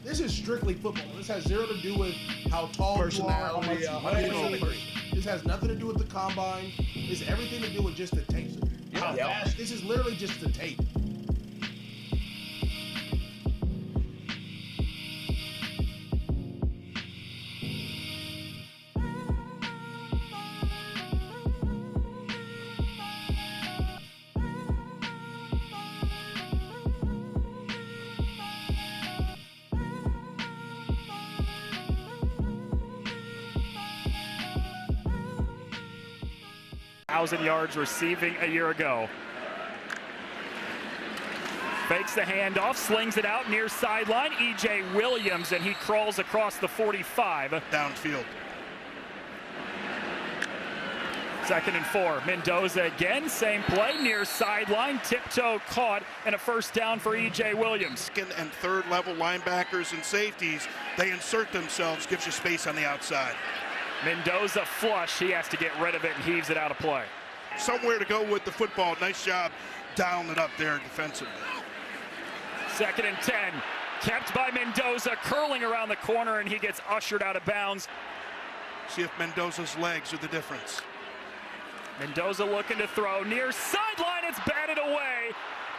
This is strictly football. This has zero to do with how tall you are, how much you agree. This has nothing to do with the combine. This has everything to do with just the tape. How fast? This is literally just the tape. Yards receiving a year ago. Fakes the handoff, slings it out near sideline. E.J. Williams, and he crawls across the 45. Downfield. 2nd and 4. Mendoza again, same play, near sideline, tiptoe caught, and a first down for E.J. Williams. Second and third level linebackers and safeties, they insert themselves, gives you space on the outside. Mendoza flush, he has to get rid of it and heaves it out of play. Somewhere to go with the football. Nice job dialing it up there defensively. 2nd and 10, kept by Mendoza, curling around the corner, and he gets ushered out of bounds. See if Mendoza's legs are the difference. Mendoza looking to throw, near sideline, it's batted away.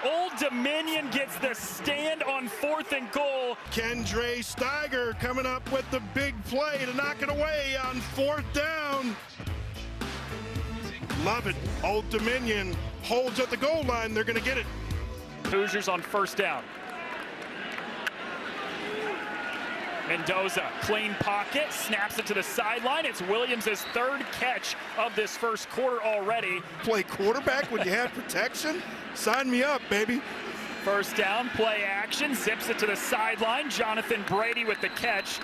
Old Dominion gets the stand on 4th and goal. Kendra Steiger coming up with the big play to knock it away on 4th down. Love it. Old Dominion holds at the goal line. They're going to get it. Hoosiers on 1st down. Mendoza, clean pocket, snaps it to the sideline. It's Williams' 3rd catch of this first quarter already. Play quarterback when you have protection? Sign me up, baby. 1st down, play action, zips it to the sideline. Jonathan Brady with the catch.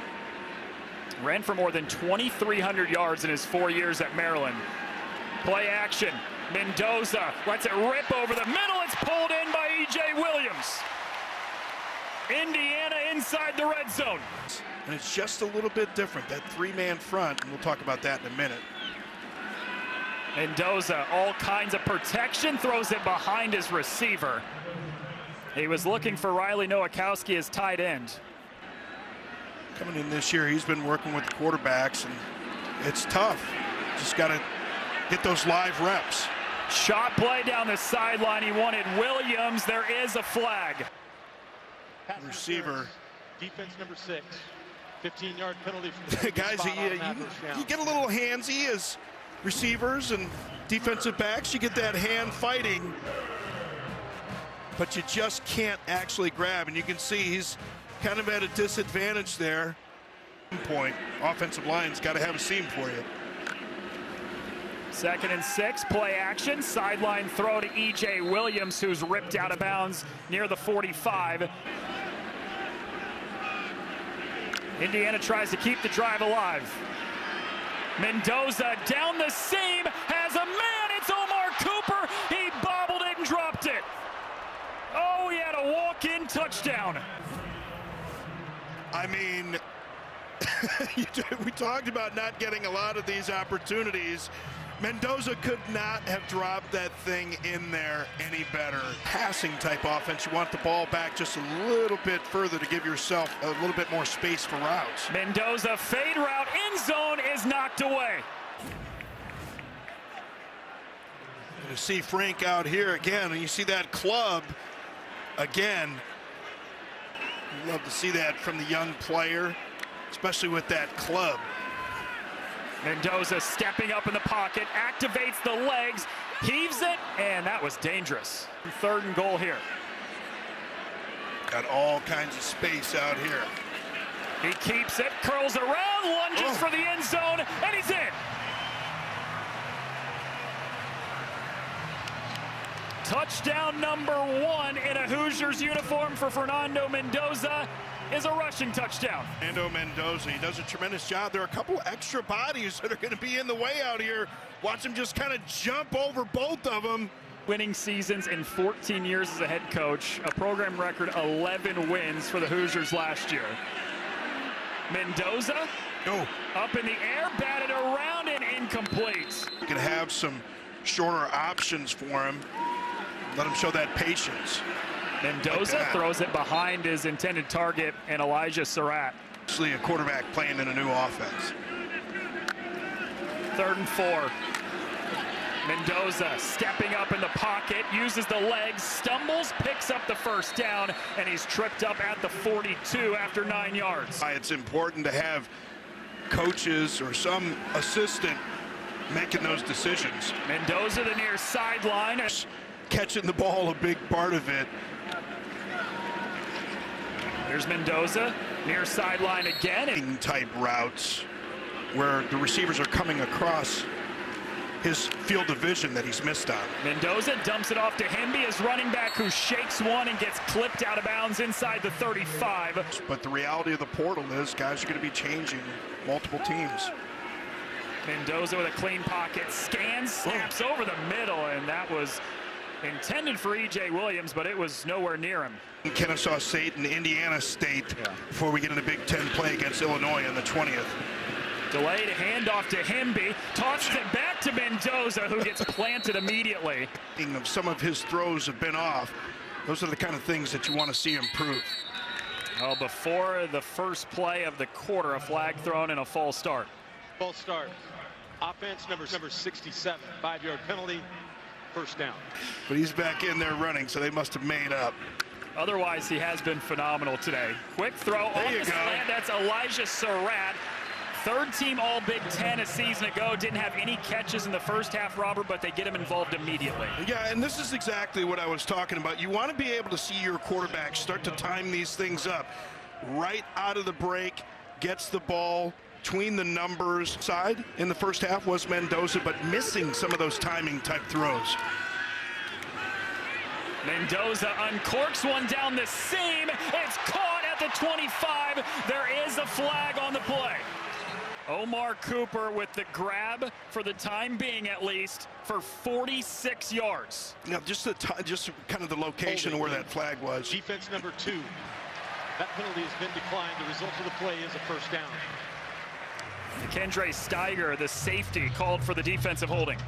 Ran for more than 2,300 yards in his 4 years at Maryland. Play action, Mendoza lets it rip over the middle. It's pulled in by E.J. Williams. Indiana inside the red zone. And it's just a little bit different, that 3-man front, and we'll talk about that in a minute. Mendoza, all kinds of protection, throws it behind his receiver. He was looking for Riley Nowakowski as tight end. Coming in this year, he's been working with the quarterbacks, and it's tough. Just got to get those live reps. Shot play down the sideline. He wanted Williams. There is a flag. Receiver. Defense number 6. 15-yard penalty. From Guys, you get a little handsy as receivers and defensive backs. You get that hand fighting, but you just can't actually grab. And you can see he's kind of at a disadvantage there. Point. Offensive line's got to have a seam for you. 2nd and 6, play action, sideline throw to E.J. Williams, who's ripped out of bounds near the 45. Indiana tries to keep the drive alive. Mendoza down the seam, has a man, it's Omar Cooper. He bobbled it and dropped it. Oh, he had a walk-in touchdown. I mean, we talked about not getting a lot of these opportunities. Mendoza could not have dropped that thing in there any better. Passing type offense, you want the ball back just a little bit further to give yourself a little bit more space for routes. Mendoza fade route, end zone is knocked away. You see Frank out here again, and you see that club again. You love to see that from the young player, especially with that club. Mendoza stepping up in the pocket, activates the legs, heaves it, and that was dangerous. 3rd and goal here. Got all kinds of space out here. He keeps it, curls around, lunges for the end zone, and he's in. Touchdown number 1 in a Hoosiers uniform for Fernando Mendoza is a rushing touchdown. Fernando Mendoza, he does a tremendous job. There are a couple extra bodies that are going to be in the way out here. Watch him just kind of jump over both of them. Winning seasons in 14 years as a head coach, a program record 11 wins for the Hoosiers last year. Mendoza up in the air, batted around and incomplete. You can have some shorter options for him. Let him show that patience. Mendoza throws it behind his intended target, and Elijah Surratt. Actually, a quarterback playing in a new offense. 3rd and 4. Mendoza stepping up in the pocket, uses the legs, stumbles, picks up the first down, and he's tripped up at the 42 after 9 yards. It's important to have coaches or some assistant making those decisions. Mendoza, the near sideline. Catching the ball, a big part of it. Here's Mendoza, near sideline again. Type routes where the receivers are coming across his field of vision that he's missed on. Mendoza dumps it off to Hemby, his running back, who shakes one and gets clipped out of bounds inside the 35. But the reality of the portal is guys are going to be changing multiple teams. Mendoza with a clean pocket, scans, snaps over the middle, and that was intended for E.J. Williams, but it was nowhere near him. Kennesaw State and Indiana State before we get into Big Ten play against Illinois on the 20th. Delayed handoff to Hemby, tosses it back to Mendoza, who gets planted immediately. Some of his throws have been off. Those are the kind of things that you want to see improve. Oh, before the first play of the quarter, a flag thrown and a false start. False start. Offense number 67. 5-yard penalty. First down. But he's back in there running, so they must have made up. Otherwise, he has been phenomenal today. Quick throw on the slant. That's Elijah Surratt. 3rd team All Big Ten a season ago. Didn't have any catches in the first half, Robert, but they get him involved immediately. Yeah, and this is exactly what I was talking about. You want to be able to see your quarterback start to time these things up. Right out of the break, gets the ball between the numbers. Side in the first half was Mendoza, but missing some of those timing type throws. Mendoza uncorks one down the seam. It's caught at the 25. There is a flag on the play. Omar Cooper with the grab, for the time being at least, for 46 yards. You know, just kind of the location of where that flag was. Defense number 2. That penalty has been declined. The result of the play is a first down. Kendra Steiger, the safety, called for the defensive holding.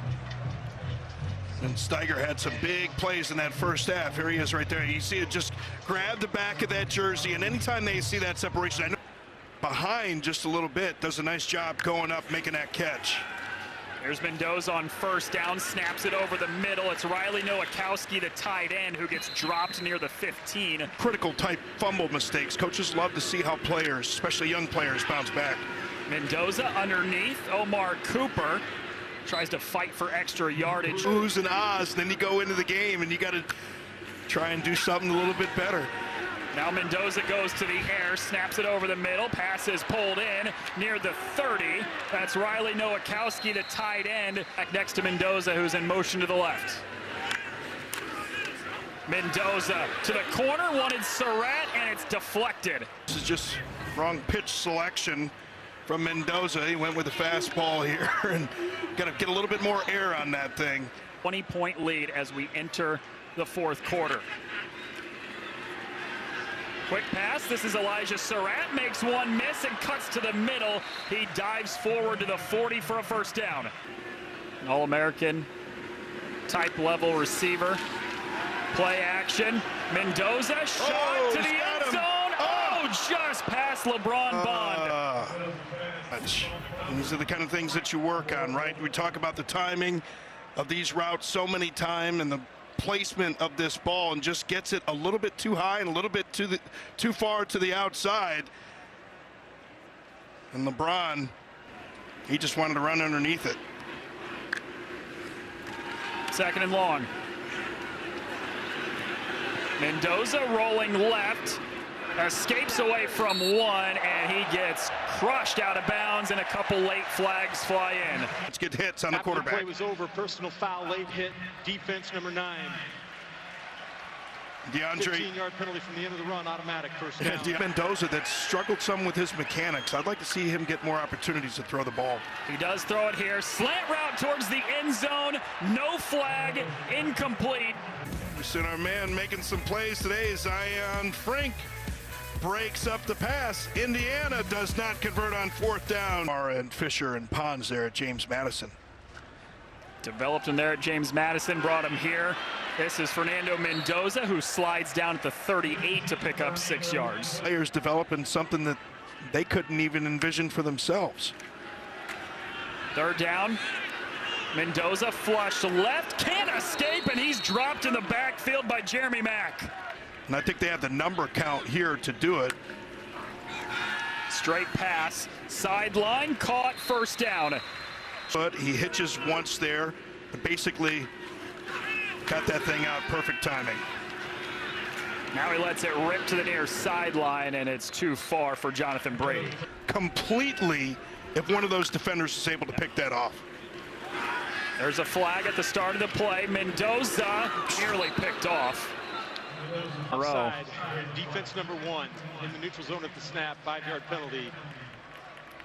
And Steiger had some big plays in that first half. Here he is right there. You see it just grab the back of that jersey, and anytime they see that separation, I know behind just a little bit, does a nice job going up, making that catch. There's Mendoza on first down, snaps it over the middle. It's Riley Nowakowski, the tight end, who gets dropped near the 15. Critical type fumble mistakes. Coaches love to see how players, especially young players, bounce back. Mendoza underneath. Omar Cooper tries to fight for extra yardage. Oohs and ahs, then you go into the game and you got to try and do something a little bit better. Now Mendoza goes to the air, snaps it over the middle, pass is pulled in near the 30. That's Riley Nowakowski, the tight end, back next to Mendoza, who's in motion to the left. Mendoza to the corner, wanted Surratt, and it's deflected. This is just wrong pitch selection from Mendoza. He went with a fastball here and got to get a little bit more air on that thing. 20-point lead as we enter the 4th quarter. Quick pass, this is Elijah Surratt, makes one miss and cuts to the middle. He dives forward to the 40 for a first down. An All-American type level receiver. Play action, Mendoza, shot to the end zone. Oh, just past LeBron Bond. These are the kind of things that you work on, right? We talk about the timing of these routes so many times and the placement of this ball, and just gets it a little bit too high and a little bit too far to the outside. And LeBron, he just wanted to run underneath it. 2nd and long. Mendoza rolling left, escapes away from one, and he gets crushed out of bounds, and a couple late flags fly in. Let's get hits on the quarterback. After the play was over, personal foul, late hit, defense number 9. DeAndre, 15-yard penalty from the end of the run, automatic first down. Mendoza that struggled some with his mechanics. I'd like to see him get more opportunities to throw the ball. He does throw it here. Slant route towards the end zone. No flag. Incomplete. We've seen our man making some plays today. Zion Frank breaks up the pass. Indiana does not convert on 4th down. Mara and Fisher and Pons there at James Madison. Developed him there at James Madison, brought him here This is Fernando Mendoza, who slides down at the 38 to pick up 6 yards. Players developing something that they couldn't even envision for themselves. Third down. Mendoza flushed left, can't escape, and he's dropped in the backfield by Jeremy Mack. And I think they have the number count here to do it. Straight pass, sideline, caught, first down. But he hitches once there, but basically got that thing out, perfect timing. Now he lets it rip to the near sideline, and it's too far for Jonathan Brady. Completely, if one of those defenders is able to pick that off. There's a flag at the start of the play. Mendoza nearly picked off. Offside, defense number 1 in the neutral zone at the snap, 5-yard penalty,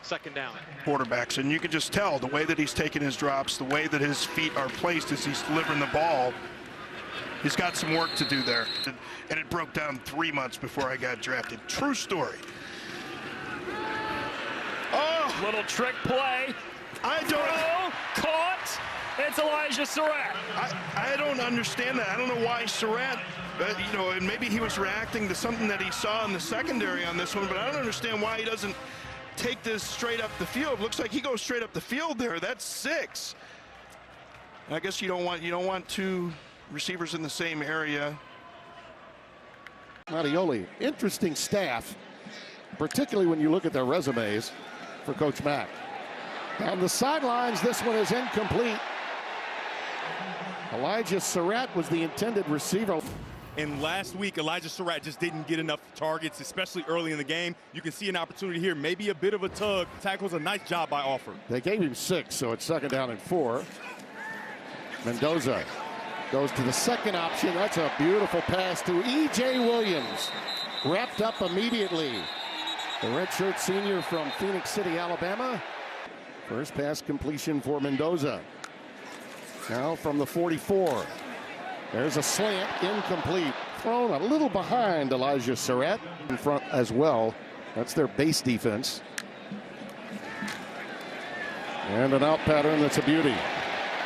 second down. Quarterbacks, and you can just tell the way that he's taking his drops, the way that his feet are placed as he's delivering the ball. He's got some work to do there. And it broke down 3 months before I got drafted. True story. Oh! Little trick play. I don't... Throw, caught. It's Elijah Surratt. I don't understand that. I don't know why Surratt, you know, and maybe he was reacting to something that he saw in the secondary on this one, but I don't understand why he doesn't take this straight up the field. Looks like he goes straight up the field there. That's 6. I guess you don't want 2 receivers in the same area. Mattioli, interesting staff, particularly when you look at their resumes for Coach Mack. On the sidelines, this one is incomplete. Elijah Surratt was the intended receiver. And last week, Elijah Surratt just didn't get enough targets, especially early in the game. You can see an opportunity here, maybe a bit of a tug. Tackles a nice job by Alford. They gave him 6, so it's second down and 4. Mendoza goes to the second option. That's a beautiful pass to E.J. Williams. Wrapped up immediately. The redshirt senior from Phoenix City, Alabama. First pass completion for Mendoza. Now from the 44. There's a slant, incomplete. Thrown a little behind Elijah Surratt. In front as well. That's their base defense. And an out pattern that's a beauty.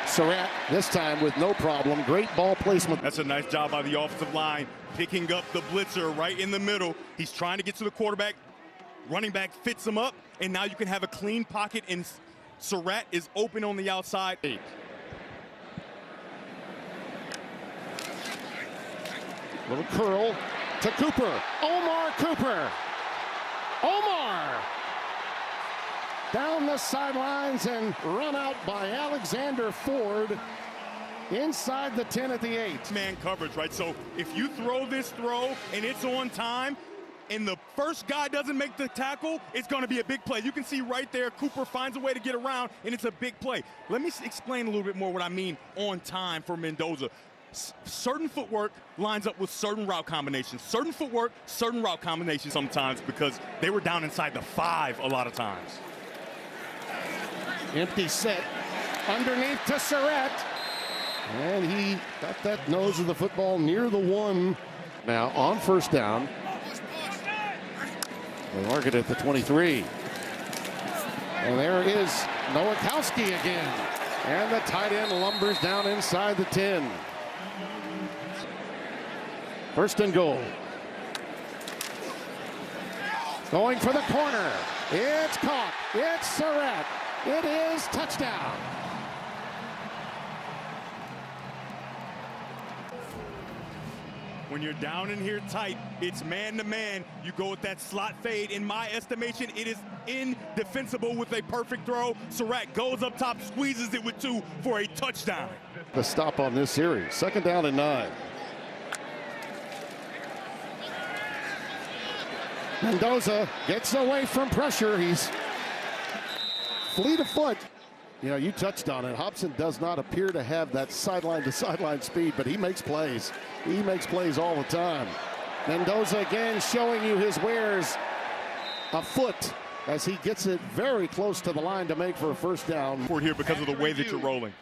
Surratt this time with no problem. Great ball placement. That's a nice job by the offensive line, picking up the blitzer right in the middle. He's trying to get to the quarterback. Running back fits him up, and now you can have a clean pocket, and Surratt is open on the outside. Little curl to Cooper. Omar Cooper. Omar down the sidelines and run out by Alexander Ford inside the 10 at the 8. Man coverage, right? So if you throw this throw and it's on time and the first guy doesn't make the tackle, it's going to be a big play. You can see right there, Cooper finds a way to get around, and it's a big play. Let me explain a little bit more what I mean on time for Mendoza. Certain footwork lines up with certain route combinations. Certain footwork, certain route combinations sometimes, because they were down inside the 5 a lot of times. Empty set underneath to Surratt. And he got that nose of the football near the 1. Now on first down. They mark it at the 23. And there is Nowakowski again. And the tight end lumbers down inside the 10. First and goal. Going for the corner. It's caught. It's Surratt. It is touchdown. When you're down in here tight, it's man-to-man. You go with that slot fade. In my estimation, it is indefensible with a perfect throw. Surratt goes up top, squeezes it with 2 for a touchdown. The stop on this series. Second down and 9. Mendoza gets away from pressure. He's fleet of foot. You know, you touched on it. Hobson does not appear to have that sideline-to-sideline speed, but he makes plays. He makes plays all the time. Mendoza again showing you his wares. A foot as he gets it very close to the line to make for a first down. For here because of the way that you're rolling.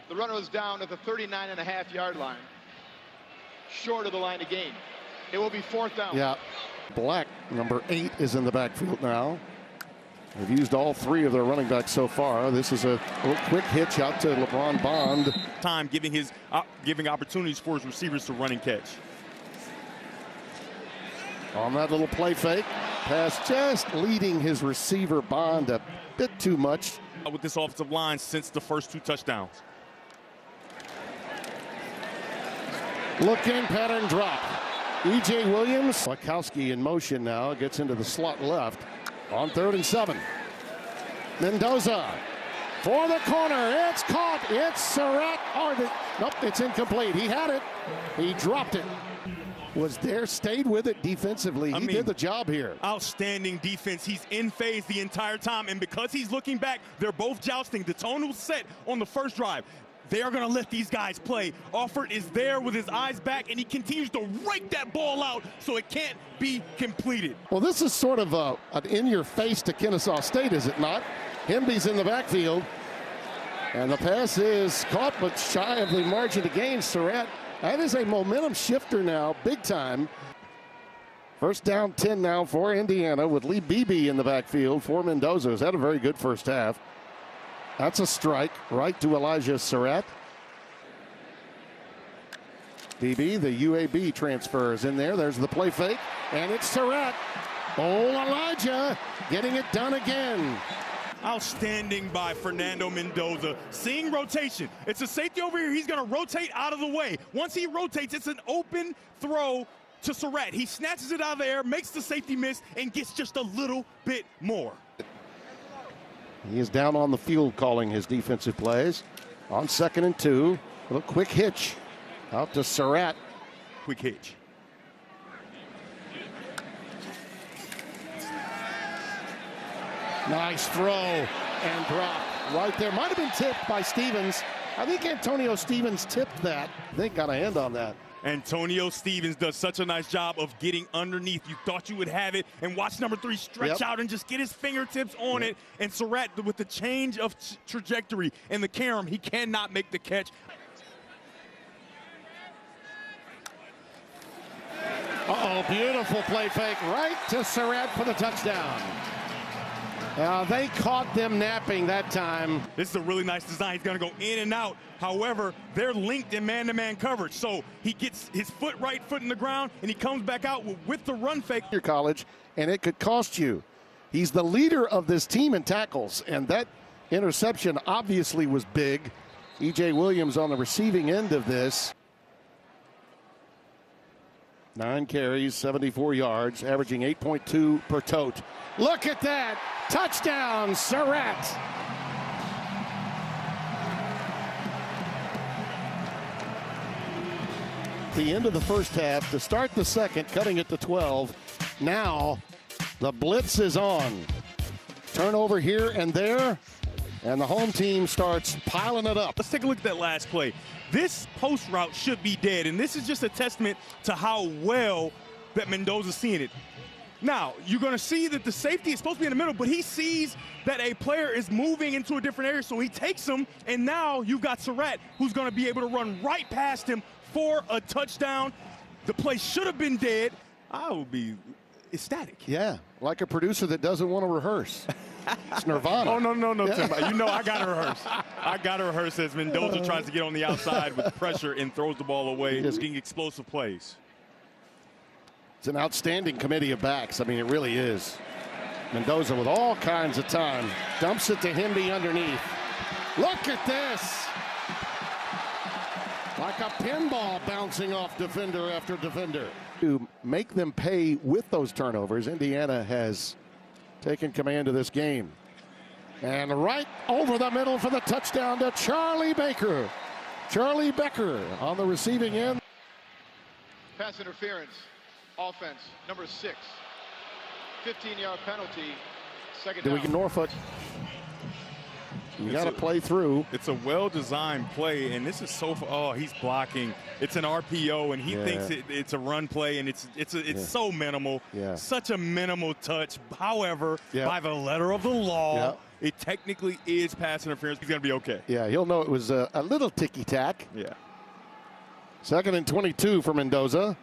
The runner was down at the 39.5-yard line, short of the line of gain. It will be fourth down. Yeah. Black, number 8, is in the backfield now. They've used all three of their running backs so far. This is a little quick hitch out to LeBron Bond. Time giving opportunities for his receivers to run and catch. On that little play fake, pass just leading his receiver Bond a bit too much. With this offensive line since the first 2 touchdowns. Looking, pattern drop. E.J. Williams. Wachowski in motion now, gets into the slot left on 3rd and 7. Mendoza for the corner. It's caught. It's Surratt. Nope, it's incomplete. He had it. He dropped it. Was there, stayed with it defensively. He did the job here. Outstanding defense. He's in phase the entire time, and because he's looking back, they're both jousting. The tone was set on the first drive. They are going to let these guys play. Offord is there with his eyes back, and he continues to rake that ball out so it can't be completed. Well, this is sort of an in-your-face to Kennesaw State, is it not? Hemby's in the backfield, and the pass is caught but shy of the margin of gain. Surratt, that is a momentum shifter now, big time. First down 10 now for Indiana with Lee Beebe in the backfield for Mendoza. Has had a very good first half. That's a strike right to Elijah Surratt. Beebe, the UAB transfers in there. There's the play fake, and it's Surratt. Oh, Elijah getting it done again. Outstanding by Fernando Mendoza. Seeing rotation. It's a safety over here. He's going to rotate out of the way. Once he rotates, it's an open throw to Surratt. He snatches it out of the air, makes the safety miss, and gets just a little bit more. He is down on the field calling his defensive plays. On 2nd and 2, a little quick hitch out to Surratt. Quick hitch. Nice throw and drop right there. Might have been tipped by Stevens. I think Antonio Stevens tipped that. I think got a hand on that. Antonio Stevens does such a nice job of getting underneath. You thought you would have it, and watch number 3 stretch out and just get his fingertips on it. And Surratt, with the change of trajectory and the carom, he cannot make the catch. Uh-oh, beautiful play fake right to Surratt for the touchdown. They caught them napping that time. This is a really nice design. He's going to go in and out. However, they're linked in man-to-man coverage. So he gets his right foot in the ground, and he comes back out with the run fake. Your college, and it could cost you. He's the leader of this team in tackles, and that interception obviously was big. E.J. Williams on the receiving end of this. 9 carries, 74 yards, averaging 8.2 per tote. Look at that. Touchdown, Surratt. The end of the first half to start the second, cutting it to 12. Now the blitz is on. Turnover here and there, and the home team starts piling it up. Let's take a look at that last play. This post route should be dead, and this is just a testament to how well that Mendoza's seeing it. Now, you're going to see that the safety is supposed to be in the middle, but he sees that a player is moving into a different area, so he takes him, and now you've got Surratt, who's going to be able to run right past him for a touchdown. The play should have been dead. I would be ecstatic. Yeah, like a producer that doesn't want to reherse. It's Nirvana. Oh, no, yeah. Tim. You know I got to rehearse. I got to rehearse as Mendoza tries to get on the outside with pressure and throws the ball away, just getting explosive plays. It's an outstanding committee of backs. I mean, it really is. Mendoza with all kinds of time. Dumps it to Hemby underneath. Look at this. Like a pinball bouncing off defender after defender. To make them pay with those turnovers, Indiana has taken command of this game. And right over the middle for the touchdown to Charlie Baker. Charlie Becker on the receiving end. Pass interference. Offense, number 6. 15-yard penalty. Second down. Do we get Norfolk? You got to play through. It's a well-designed play, and this is so. Oh, he's blocking. It's an RPO, and he thinks it's a run play, and it's so minimal. Yeah. Such a minimal touch. However, by the letter of the law, it technically is pass interference. He's going to be okay. Yeah, he'll know it was a little ticky-tack. Yeah. 2nd and 22 for Mendoza.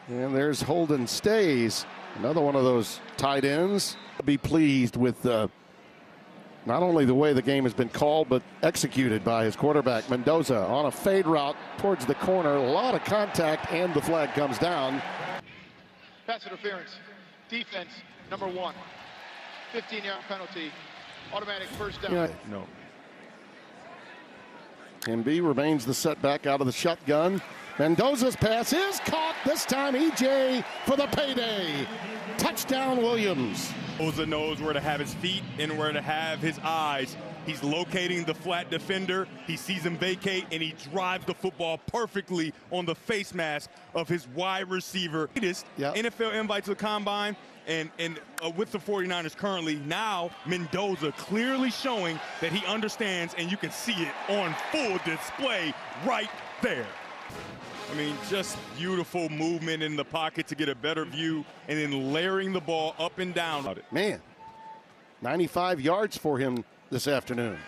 And there's Holden Stays Another one of those tight ends. Be pleased with not only the way the game has been called, but executed by his quarterback, Mendoza, on a fade route towards the corner. A lot of contact, and the flag comes down. Pass interference. Defense, number 1. 15-yard penalty. Automatic first down. Yeah. No. MB remains the setback out of the shotgun. Mendoza's pass is caught. This time EJ for the payday. Touchdown, Williams. Mendoza knows where to have his feet and where to have his eyes. He's locating the flat defender. He sees him vacate, and he drives the football perfectly on the face mask of his wide receiver. Yep. NFL invite to the combine, and with the 49ers currently, now Mendoza clearly showing that he understands, and you can see it on full display right there. I mean, just beautiful movement in the pocket to get a better view, and then layering the ball up and down. Man, 95 yards for him this afternoon.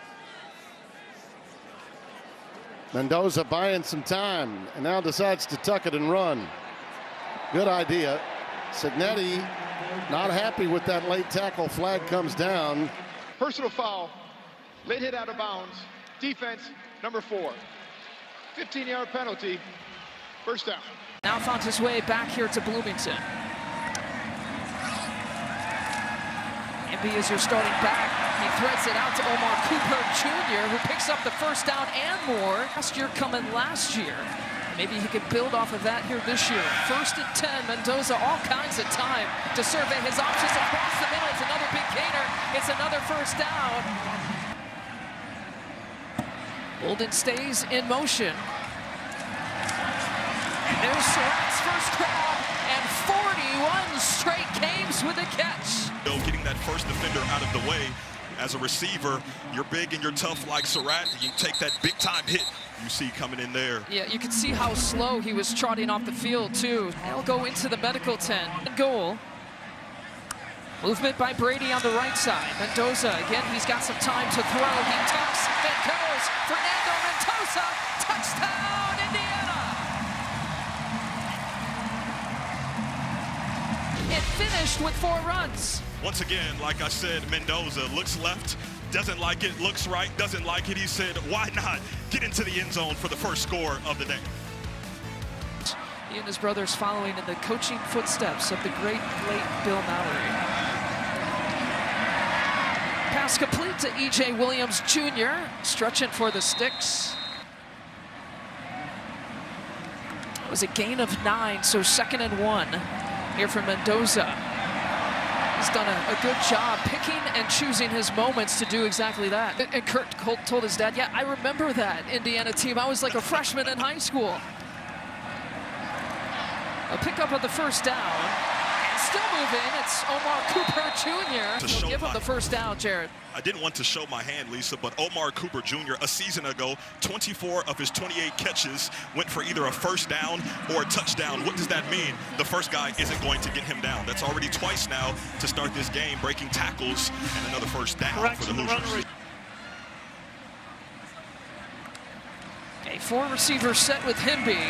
Mendoza buying some time and now decides to tuck it and run. Good idea. Signetti not happy with that late tackle. Flag comes down. Personal foul. Late hit out of bounds. Defense, number 4. 15-yard penalty. First down. Now found his way back here to Bloomington. MB is your starting back. He threads it out to Omar Cooper Jr., who picks up the first down and more. Last year coming last year. Maybe he could build off of that here this year. 1st and 10, Mendoza all kinds of time to survey his options across the middle. It's another big gainer. It's another first down. Bolden stays in motion. And there's Surratt's first grab, and 41 straight games with a catch. Getting that first defender out of the way. As a receiver, you're big and you're tough like Surratt. You take that big-time hit you see coming in there. Yeah, you can see how slow he was trotting off the field, too. They'll go into the medical tent. Goal. Movement by Brady on the right side. Mendoza, again, he's got some time to throw. He tucks and goes. Fernando Mendoza, touchdown, Indiana! It finished with 4 runs. Once again, like I said, Mendoza looks left, doesn't like it, looks right, doesn't like it. He said, why not get into the end zone for the first score of the day? He and his brothers following in the coaching footsteps of the great late Bill Mallory. Pass complete to E.J. Williams Jr., stretching for the sticks. It was a gain of 9, so 2nd and 1 here for Mendoza. He's done a good job picking and choosing his moments to do exactly that. And Kurt Colt told his dad, yeah, I remember that Indiana team. I was like a freshman in high school. A pickup of the first down. And still moving, it's Omar Cooper Jr. He'll give him the first down, Jared. I didn't want to show my hand, Lisa, but Omar Cooper Jr. a season ago, 24 of his 28 catches went for either a first down or a touchdown. What does that mean? The first guy isn't going to get him down. That's already twice now to start this game, breaking tackles and another first down for the Hoosiers. A 4-receiver set with Himby.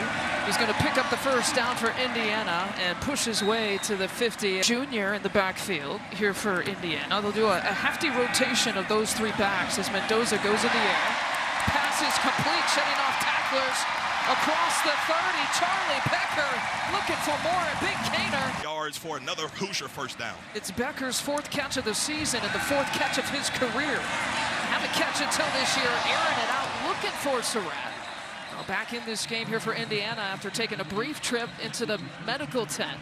He's going to pick up the first down for Indiana and push his way to the 50. Junior in the backfield here for Indiana. They'll do a hefty rotation of those 3 backs as Mendoza goes in the air. Pass is complete, shutting off tacklers across the 30. Charlie Becker looking for more, a big gainer. Yards for another Hoosier first down. It's Becker's 4th catch of the season and the 4th catch of his career. Haven't catch until this year, airing it out, looking for Surratt. Back in this game here for Indiana after taking a brief trip into the medical tent.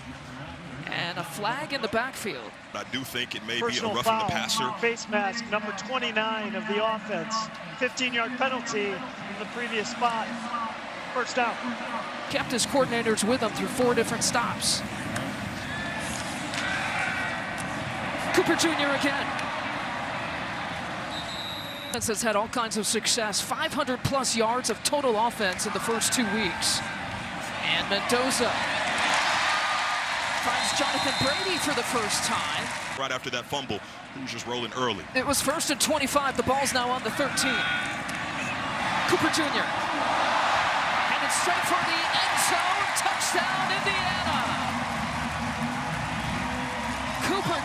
And a flag in the backfield. I do think it may Personal be a roughing foul, the passer. Face mask, number 29 of the offense. 15-yard penalty in the previous spot. First down. Kept his coordinators with him through 4 different stops. Cooper Jr. again. Has had all kinds of success, 500+ yards of total offense in the first 2 weeks. And Mendoza finds Jonathan Brady for the first time. Right after that fumble, Hoosiers rolling early. It was 1st and 25. The ball's now on the 13. Cooper Jr. Headed straight for the end zone. Touchdown, Indiana.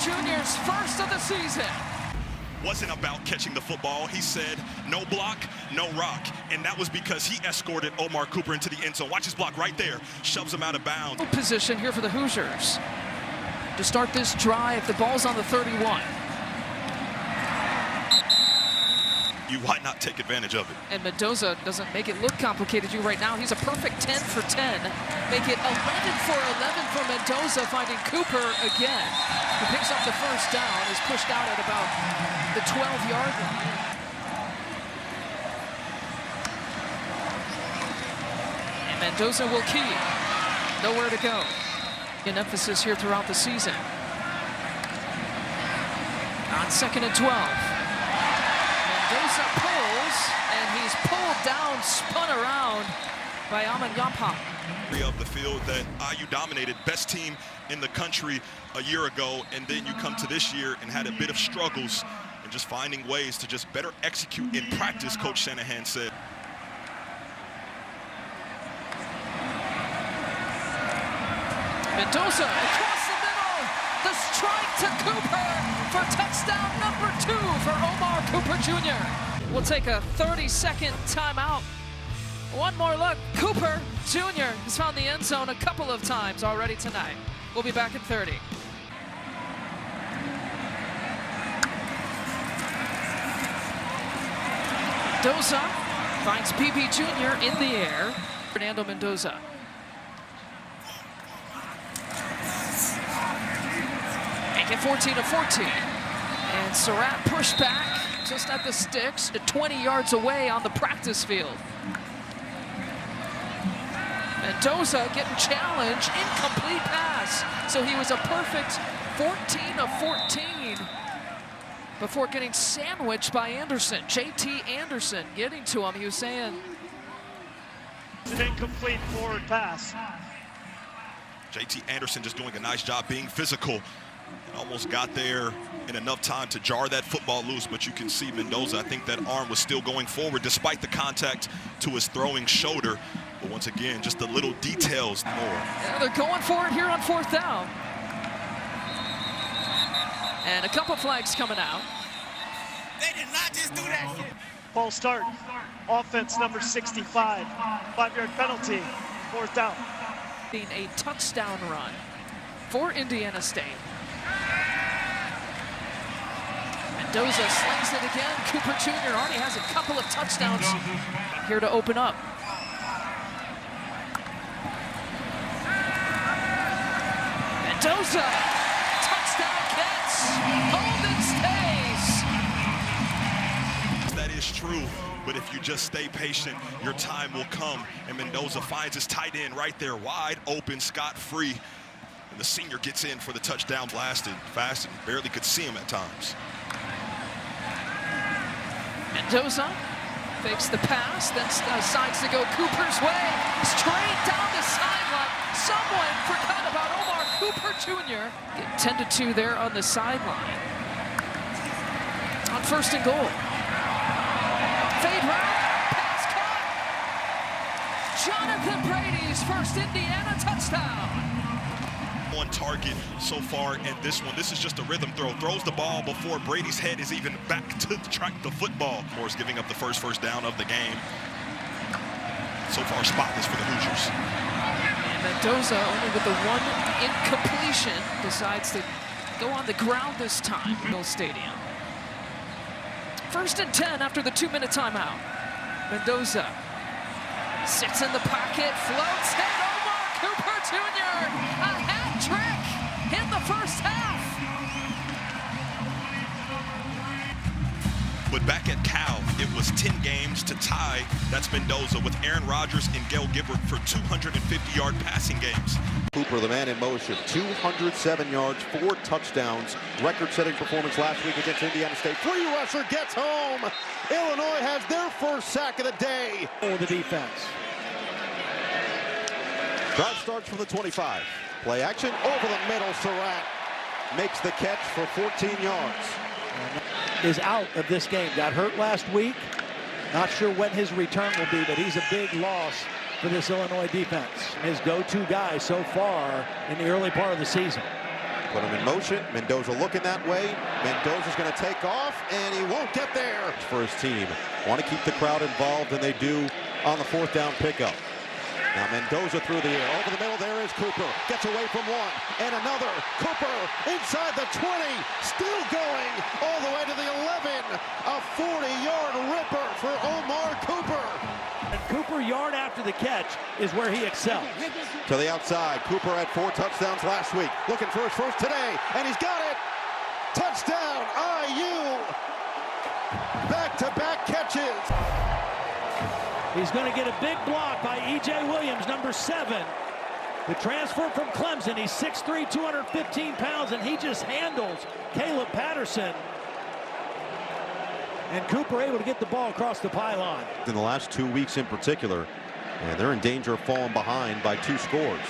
Jr.'s first of the season. Wasn't about catching the football. He said, no block, no rock. And that was because he escorted Omar Cooper into the end zone. Watch his block right there. Shoves him out of bounds. Position here for the Hoosiers. To start this drive, the ball's on the 31. Why not take advantage of it? And Mendoza doesn't make it look complicated right now. He's a perfect 10 for 10. Make it 11 for 11 for Mendoza, finding Cooper again. He picks up the first down, is pushed out at about the 12-yard line. And Mendoza will key. Nowhere to go. An emphasis here throughout the season. On 2nd and 12. Mendoza pulls, and he's pulled down, spun around by Amin Yampa. Of the field that IU dominated, best team in the country a year ago, and then you come to this year and had a bit of struggles and just finding ways to just better execute in practice, Coach Shanahan said. Mendoza across the middle, the strike to Cooper for touchdown number 2 for Omar Cooper Jr. We'll take a 30-second timeout. One more look. Cooper Jr. has found the end zone a couple of times already tonight. We'll be back in 30. Mendoza finds PB Jr. in the air. Fernando Mendoza. Make it 14-14. And Surratt pushed back just at the sticks, 20 yards away on the practice field. Mendoza getting challenged, incomplete pass. So he was a perfect 14 of 14 before getting sandwiched by Anderson. JT Anderson getting to him. He was saying it's an incomplete forward pass. JT Anderson just doing a nice job being physical. And almost got there in enough time to jar that football loose, but you can see Mendoza, I think that arm was still going forward despite the contact to his throwing shoulder. But once again, just the little details more. Yeah, they're going for it here on 4th down. And a couple flags coming out. They did not just do that shit. False start. Offense number 65. 5-yard penalty. 4th down. Being a touchdown run for Indiana State. Mendoza slings it again. Cooper Jr. already has a couple of touchdowns here to open up. Mendoza, touchdown catch. Holden stays. That is true, but if you just stay patient, your time will come. And Mendoza finds his tight end right there, wide open, scot-free. And the senior gets in for the touchdown, blasted fast and barely could see him at times. Mendoza fakes the pass, then decides to go Cooper's way. Straight down the sideline. Someone forgot about Omar Cooper Jr. Get 10-2 there on the sideline. On 1st and goal. Fade route, pass caught. Jonathan Brady's first Indiana touchdown. On target so far in this one. This is just a rhythm throw. Throws the ball before Brady's head is even back to track the football. Of course, giving up the first down of the game. So far, spotless for the Hoosiers. And Mendoza, only with the one incompletion, decides to go on the ground this time. Mill Stadium. 1st and 10 after the 2-minute timeout. Mendoza sits in the pocket, floats, and Omar Cooper Jr. A hat trick in the first half. But back at Cal, it was 10 games to tie. That's Mendoza with Aaron Rodgers and Gail Gibbert for 250-yard passing games. Cooper, the man in motion, 207 yards, 4 touchdowns. Record-setting performance last week against Indiana State. Free rusher gets home. Illinois has their first sack of the day. For the defense. Drive starts from the 25. Play action over the middle. Surratt makes the catch for 14 yards. Is out of this game. Got hurt last week. Not sure when his return will be, but he's a big loss for this Illinois defense. His go-to guy so far in the early part of the season. Put him in motion. Mendoza looking that way. Mendoza's going to take off, and he won't get there for his team. Want to keep the crowd involved, and they do on the 4th down pickup. Now Mendoza through the air. Over the middle, there is Cooper. Gets away from one, and another. Cooper inside the 20. Still going all the way to the 11. A 40-yard ripper for Omar Cooper. And Cooper, yard after the catch, is where he excels. To the outside. Cooper had 4 touchdowns last week. Looking for his first today, and he's got it. Touchdown, IU. Back-to-back catches. He's going to get a big block by E.J. Williams, number 7. The transfer from Clemson. He's 6'3", 215 pounds, and he just handles Caleb Patterson. And Cooper able to get the ball across the pylon. In the last 2 weeks in particular, and they're in danger of falling behind by 2 scores.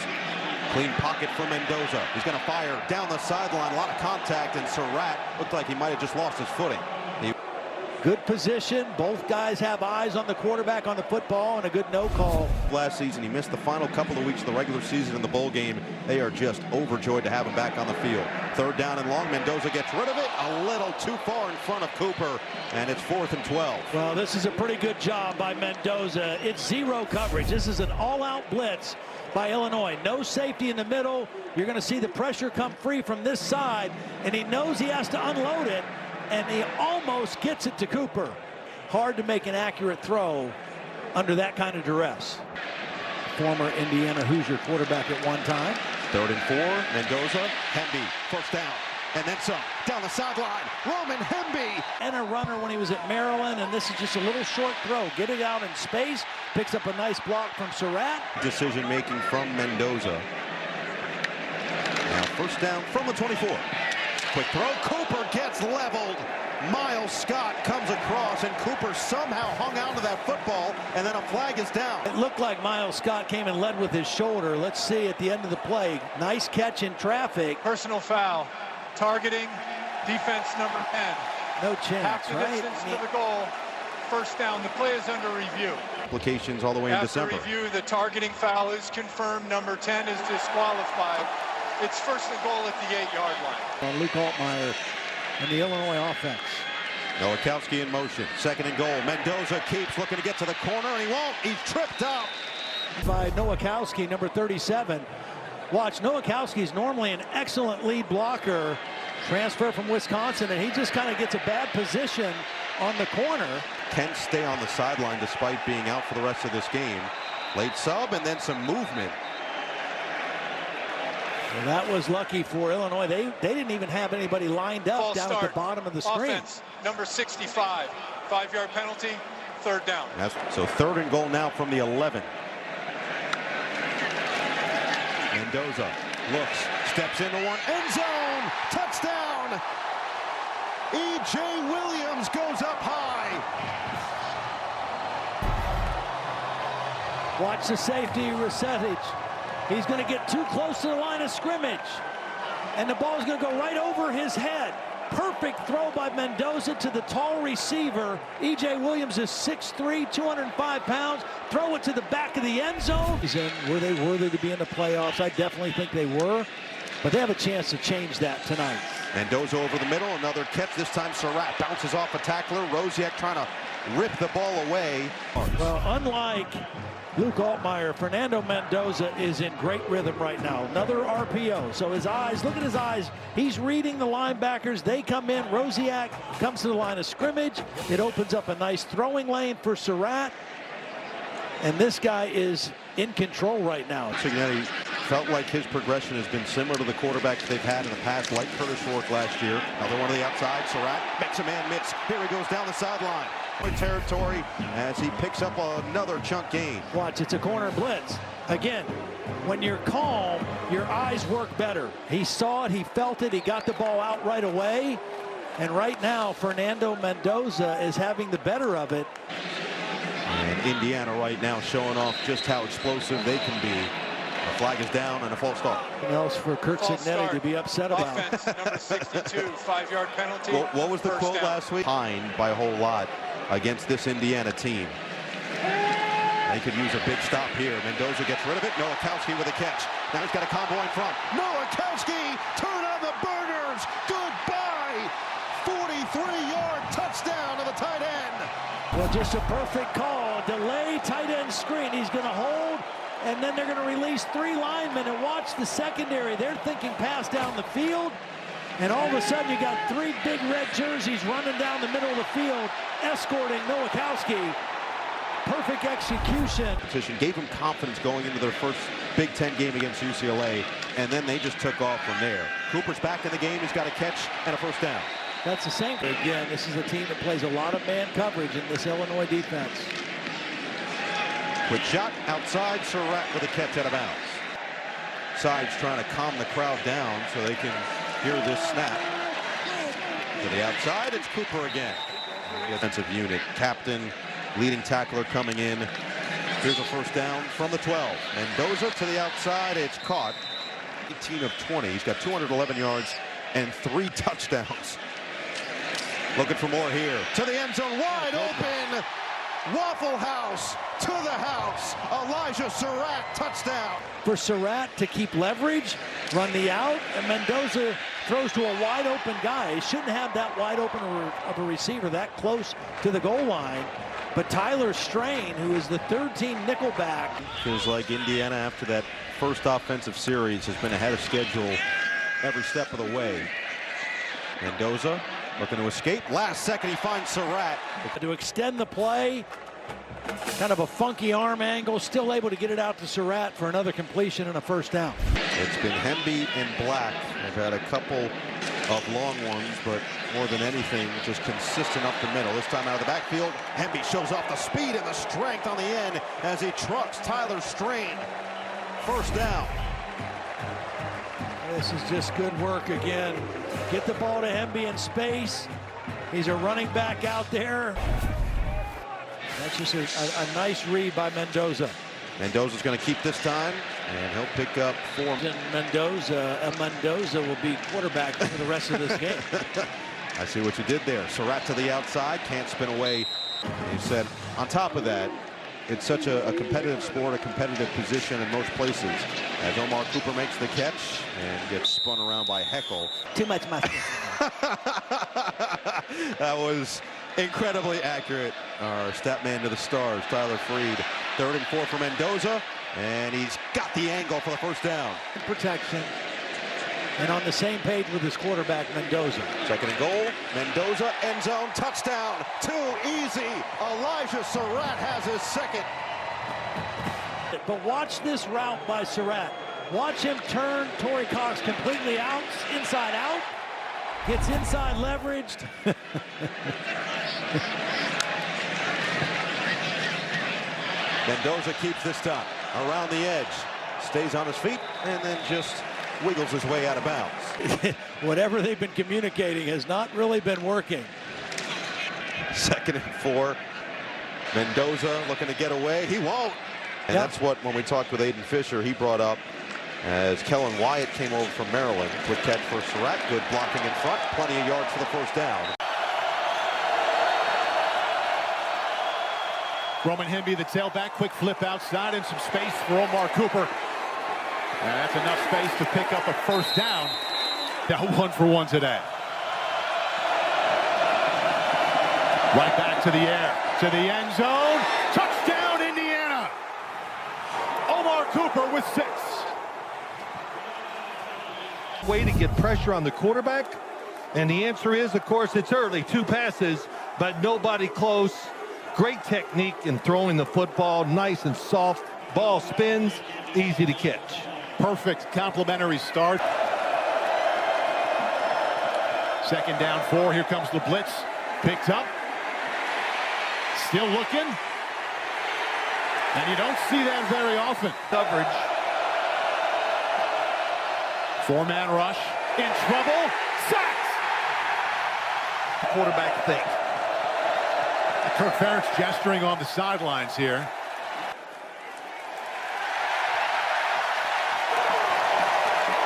Clean pocket for Mendoza. He's going to fire down the sideline. A lot of contact, and Surratt looked like he might have just lost his footing. Good position. Both guys have eyes on the quarterback on the football, and a good no call. Last season, he missed the final couple of weeks of the regular season in the bowl game. They are just overjoyed to have him back on the field. 3rd down and long. Mendoza gets rid of it. A little too far in front of Cooper, and it's 4th and 12. Well, this is a pretty good job by Mendoza. It's 0 coverage. This is an all-out blitz by Illinois. No safety in the middle. You're going to see the pressure come free from this side, and he knows he has to unload it. And he almost gets it to Cooper. Hard to make an accurate throw under that kind of duress. Former Indiana Hoosier quarterback at one time. 3rd and 4. Mendoza. Hemby. 1st down. And then some. Down the sideline. Roman Hemby. And a runner when he was at Maryland. And this is just a little short throw. Get it out in space. Picks up a nice block from Surratt. Decision making from Mendoza. Now 1st down from the 24. Quick throw. Cooper gets leveled. Miles Scott comes across, and Cooper somehow hung out to that football, and then a flag is down. It looked like Miles Scott came and led with his shoulder. Let's see at the end of the play. Nice catch in traffic. Personal foul. Targeting. Defense number 10. No chance, Half the right? distance to the goal. 1st down. The play is under review. Applications all the way in December. After review, the targeting foul is confirmed. Number 10 is disqualified. It's 1st and goal at the 8-yard line. On Luke Altmaier and the Illinois offense. Nowakowski in motion. 2nd and goal. Mendoza keeps looking to get to the corner, and he won't. He's tripped up. By Nowakowski, number 37. Watch, Nowakowski's normally an excellent lead blocker. Transfer from Wisconsin, and he just kind of gets a bad position on the corner. Can stay on the sideline despite being out for the rest of this game. Late sub, and then some movement. Well, that was lucky for Illinois. They didn't even have anybody lined up False down start. at the bottom of the screen. Offense, number 65. 5-yard penalty, 3rd down. So 3rd and goal now from the 11. Mendoza looks, steps into one, end zone, touchdown! E.J. Williams goes up high. Watch the safety, Resetich. He's going to get too close to the line of scrimmage. And the ball's going to go right over his head. Perfect throw by Mendoza to the tall receiver. E.J. Williams is 6'3", 205 pounds. Throw it to the back of the end zone. Were they worthy to be in the playoffs? I definitely think they were. But they have a chance to change that tonight. Mendoza over the middle. Another catch. This time Surratt bounces off a tackler. Rosiak trying to rip the ball away. Well, unlike Luke Altmaier, Fernando Mendoza is in great rhythm right now. Another RPO. So his eyes, look at his eyes. He's reading the linebackers. They come in. Rosiak comes to the line of scrimmage. It opens up a nice throwing lane for Surratt. And this guy is in control right now. Signetti felt like his progression has been similar to the quarterbacks they've had in the past, like Curtis Rourke last year. Another one to the outside. Surratt makes a man miss. Here he goes down the sideline. Territory as he picks up another chunk gain. Watch, it's a corner blitz. Again, when you're calm, your eyes work better. He saw it, he felt it, he got the ball out right away. And right now, Fernando Mendoza is having the better of it. And Indiana right now showing off just how explosive they can be. A flag is down and a false start. Something else for Kurt Signetti to be upset about. Offense, number 62, 5-yard penalty. What was the quote last week? Behind by a whole lot against this Indiana team. They could use a big stop here. Mendoza gets rid of it. Nowakowski with a catch. Now he's got a combo in front. Nowakowski, turn on the just a perfect call. Delay tight end screen. He's going to hold, and then they're going to release 3 linemen. And watch the secondary. They're thinking pass down the field. And all of a sudden, you got 3 big red jerseys running down the middle of the field, escorting Nowakowski. Perfect execution. Gave him confidence going into their first Big Ten game against UCLA, and then they just took off from there. Cooper's back in the game. He's got a catch and a first down. That's the same. Again, this is a team that plays a lot of man coverage in this Illinois defense. Quick shot outside. Surratt with a catch out of bounds. Sides trying to calm the crowd down so they can hear this snap. To the outside, it's Cooper again. The offensive unit, captain, leading tackler coming in. Here's a first down from the 12. Mendoza to the outside. It's caught. 18 of 20. He's got 211 yards and 3 touchdowns. Looking for more here. To the end zone, wide open. Waffle House to the house. Elijah Surratt, touchdown. For Surratt to keep leverage, run the out, and Mendoza throws to a wide open guy. He shouldn't have that wide open of a receiver that close to the goal line. But Tyler Strain, who is the 3rd-team nickelback. Feels like Indiana, after that first offensive series, has been ahead of schedule every step of the way. Mendoza looking to escape. Last second, he finds Surratt. To extend the play, kind of a funky arm angle, still able to get it out to Surratt for another completion and a first down. It's been Hemby and Black. They've had a couple of long ones, but more than anything, just consistent up the middle. This time out of the backfield, Hemby shows off the speed and the strength on the end as he trucks Tyler Strain. First down. This is just good work again. Get the ball to Hemby in space. He's a running back out there. That's just a nice read by Mendoza. Mendoza's going to keep this time, and he'll pick up 4. Mendoza will be quarterback for the rest of this game. I see what you did there. Surratt to the outside, can't spin away. You said, on top of that, it's such a competitive sport, a competitive position in most places. As Omar Cooper makes the catch and gets spun around by Heckle. Too much mustard. That was incredibly accurate. Our stat man to the stars, Tyler Freed. 3rd and 4 for Mendoza, and he's got the angle for the first down. Protection. And on the same page with his quarterback, Mendoza. 2nd and goal. Mendoza, end zone, touchdown. Too easy. Elijah Surratt has his 2nd. But watch this route by Surratt. Watch him turn Torrey Cox completely out, inside out. Gets inside leveraged. Mendoza keeps this time around the edge. Stays on his feet and then just wiggles his way out of bounds. Whatever they've been communicating has not really been working. 2nd and 4. Mendoza looking to get away. He won't. And that's what, when we talked with Aiden Fisher, he brought up as Kellen Wyatt came over from Maryland. Quick catch for Surratt. Good blocking in front. Plenty of yards for the first down. Roman Hemby, the tailback, quick flip outside and some space for Omar Cooper. And that's enough space to pick up a first down. Now 1 for 1 today. Right back to the air, to the end zone. Touchdown, Indiana. Omar Cooper with 6. Way to get pressure on the quarterback. And the answer is, of course, it's early. 2 passes, but nobody close. Great technique in throwing the football, nice and soft. Ball spins, easy to catch. Perfect complimentary start. 2nd down 4. Here comes the blitz. Picked up. Still looking. And you don't see that very often. Coverage. 4-man rush. In trouble. Sacked. Quarterback think. Kirk Ferentz gesturing on the sidelines here.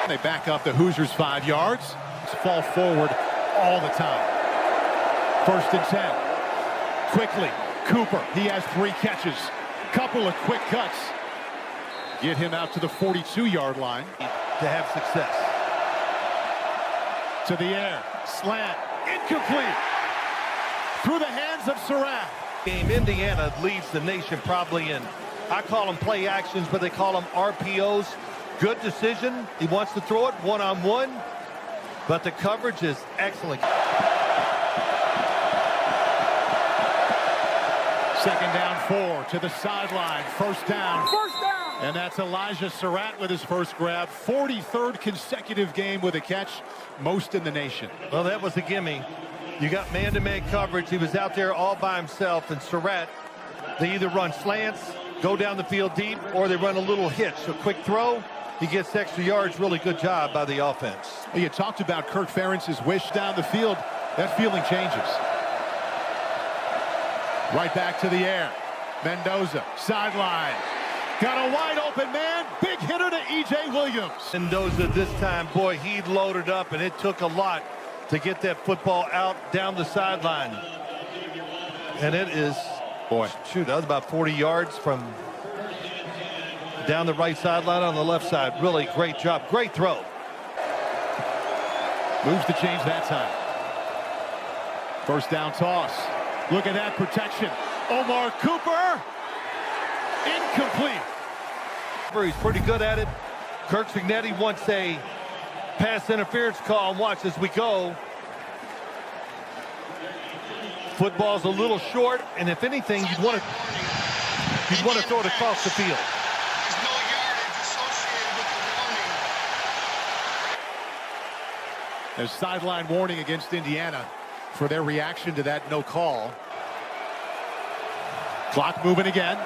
They back up the Hoosiers 5 yards. Fall forward all the time. 1st and 10. Quickly, Cooper. He has 3 catches. Couple of quick cuts. Get him out to the 42-yard line. To have success. To the air. Slant. Incomplete. Through the hands of Surratt. Game Indiana leads the nation probably in, I call them play actions, but they call them RPOs. Good decision. He wants to throw it one-on-one, but the coverage is excellent. Second down 4 to the sideline. First down. First down. And that's Elijah Surratt with his first grab. 43rd consecutive game with a catch, most in the nation. Well, that was a gimme. You got man-to-man coverage. He was out there all by himself, and Surratt, they either run slants, go down the field deep, or they run a little hitch. A quick throw, he gets extra yards. Really good job by the offense. Well, you talked about Kirk Ferentz's wish down the field. That feeling changes. Right back to the air. Mendoza, sideline. Got a wide open man. Big hitter to E.J. Williams. Mendoza this time, boy, he loaded up, and it took a lot to get that football out down the sideline. And it is, boy, shoot, that was about 40 yards from down the right sideline on the left side. Really great job. Great throw. Moves to change that time. First down toss. Look at that protection. Omar Cooper. Incomplete. He's pretty good at it. Kirk Cignetti wants a pass interference call. And watch as we go. Football's a little short, and if anything, you'd want to throw it across the field. There's sideline warning against Indiana for their reaction to that no call. Clock moving again.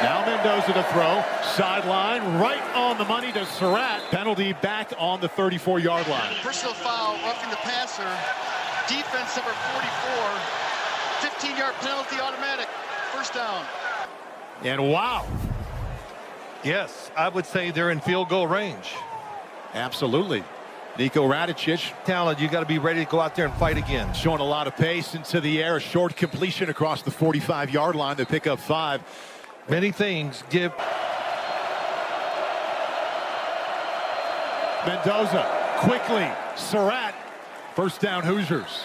Now Mendoza to throw. Sideline right on the money to Surratt. Penalty back on the 34-yard line. Personal foul, roughing the passer. Defense number 44. 15-yard penalty automatic. First down. And wow. Yes, I would say they're in field goal range. Absolutely. Niko Radicic. Talent, you got to be ready to go out there and fight again. Showing a lot of pace into the air. A short completion across the 45-yard line to pick up 5. Many things give. Mendoza quickly. Surratt. First down Hoosiers.